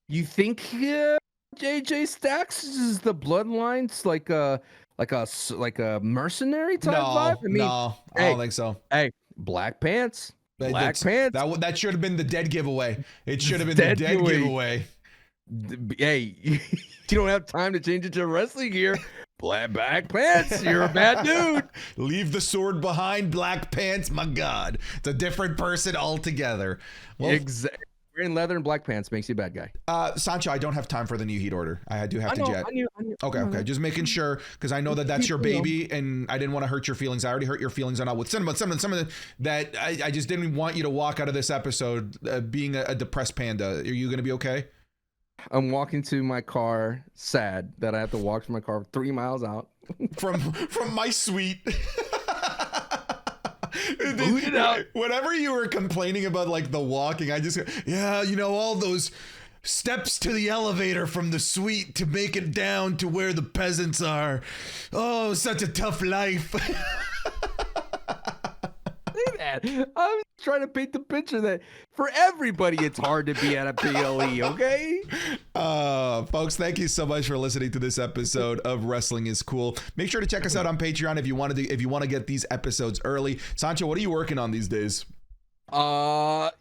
You think AJ Stacks is the bloodlines like a mercenary type vibe? I mean, no, I don't think so. Hey, black pants. Black pants. That should have been the dead giveaway. It should have been the dead giveaway. Hey, you don't have time to change it to wrestling gear. Black pants. You're a bad dude. Leave the sword behind, black pants. My God, it's a different person altogether. Well, exactly. Wearing leather and black pants makes you a bad guy. Sancho, I don't have time for the new heat order. I do have to jet. I knew. Okay. Just making sure, because I know that's your baby, and I didn't want to hurt your feelings. I already hurt your feelings on with some of them that I just didn't want you to walk out of this episode being a depressed panda. Are you going to be okay? I'm walking to my car, sad that I have to walk to my car 3 miles out from my suite. Booted out. Whenever you were complaining about like the walking, I just all those steps to the elevator from the suite to make it down to where the peasants are. Oh, such a tough life. I'm trying to paint the picture that for everybody it's hard to be at a PLE, okay? Folks, thank you so much for listening to this episode of Wrestling is Cool. Make sure to check us out on Patreon if you want to get these episodes early. Sancho, what are you working on these days? The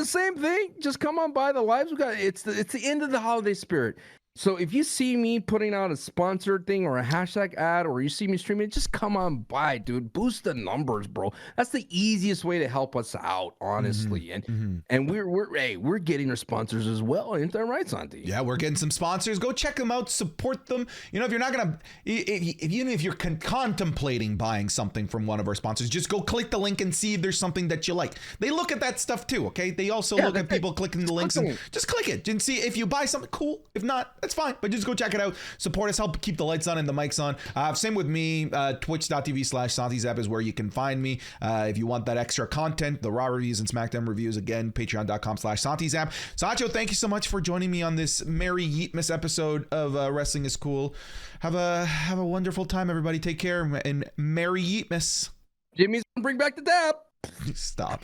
same thing. Just come on by the lives. It's the end of the holiday spirit. So if you see me putting out a sponsored thing or a hashtag ad, or you see me streaming, just come on by, dude. Boost the numbers, bro. That's the easiest way to help us out, honestly. Mm-hmm. And we're getting our sponsors as well. Ain't that right, Santi? Yeah, we're getting some sponsors. Go check them out, support them. If you're not gonna, if you're contemplating buying something from one of our sponsors, just go click the link and see if there's something that you like. They look at that stuff too, okay? They also look at people clicking the links, and just click it and see if you buy something. Cool. If not, that's fine, but just go check it out. Support us, help keep the lights on and the mics on. Same with me. Twitch.tv/SantiZap is where you can find me. If you want that extra content, the Raw reviews and SmackDown reviews, again, patreon.com/SantiZap. Sancho, thank you so much for joining me on this Merry Yeetmas episode of Wrestling is Cool. Have a wonderful time, everybody. Take care and Merry Yeetmas. Jimmy's gonna bring back the dab. Stop.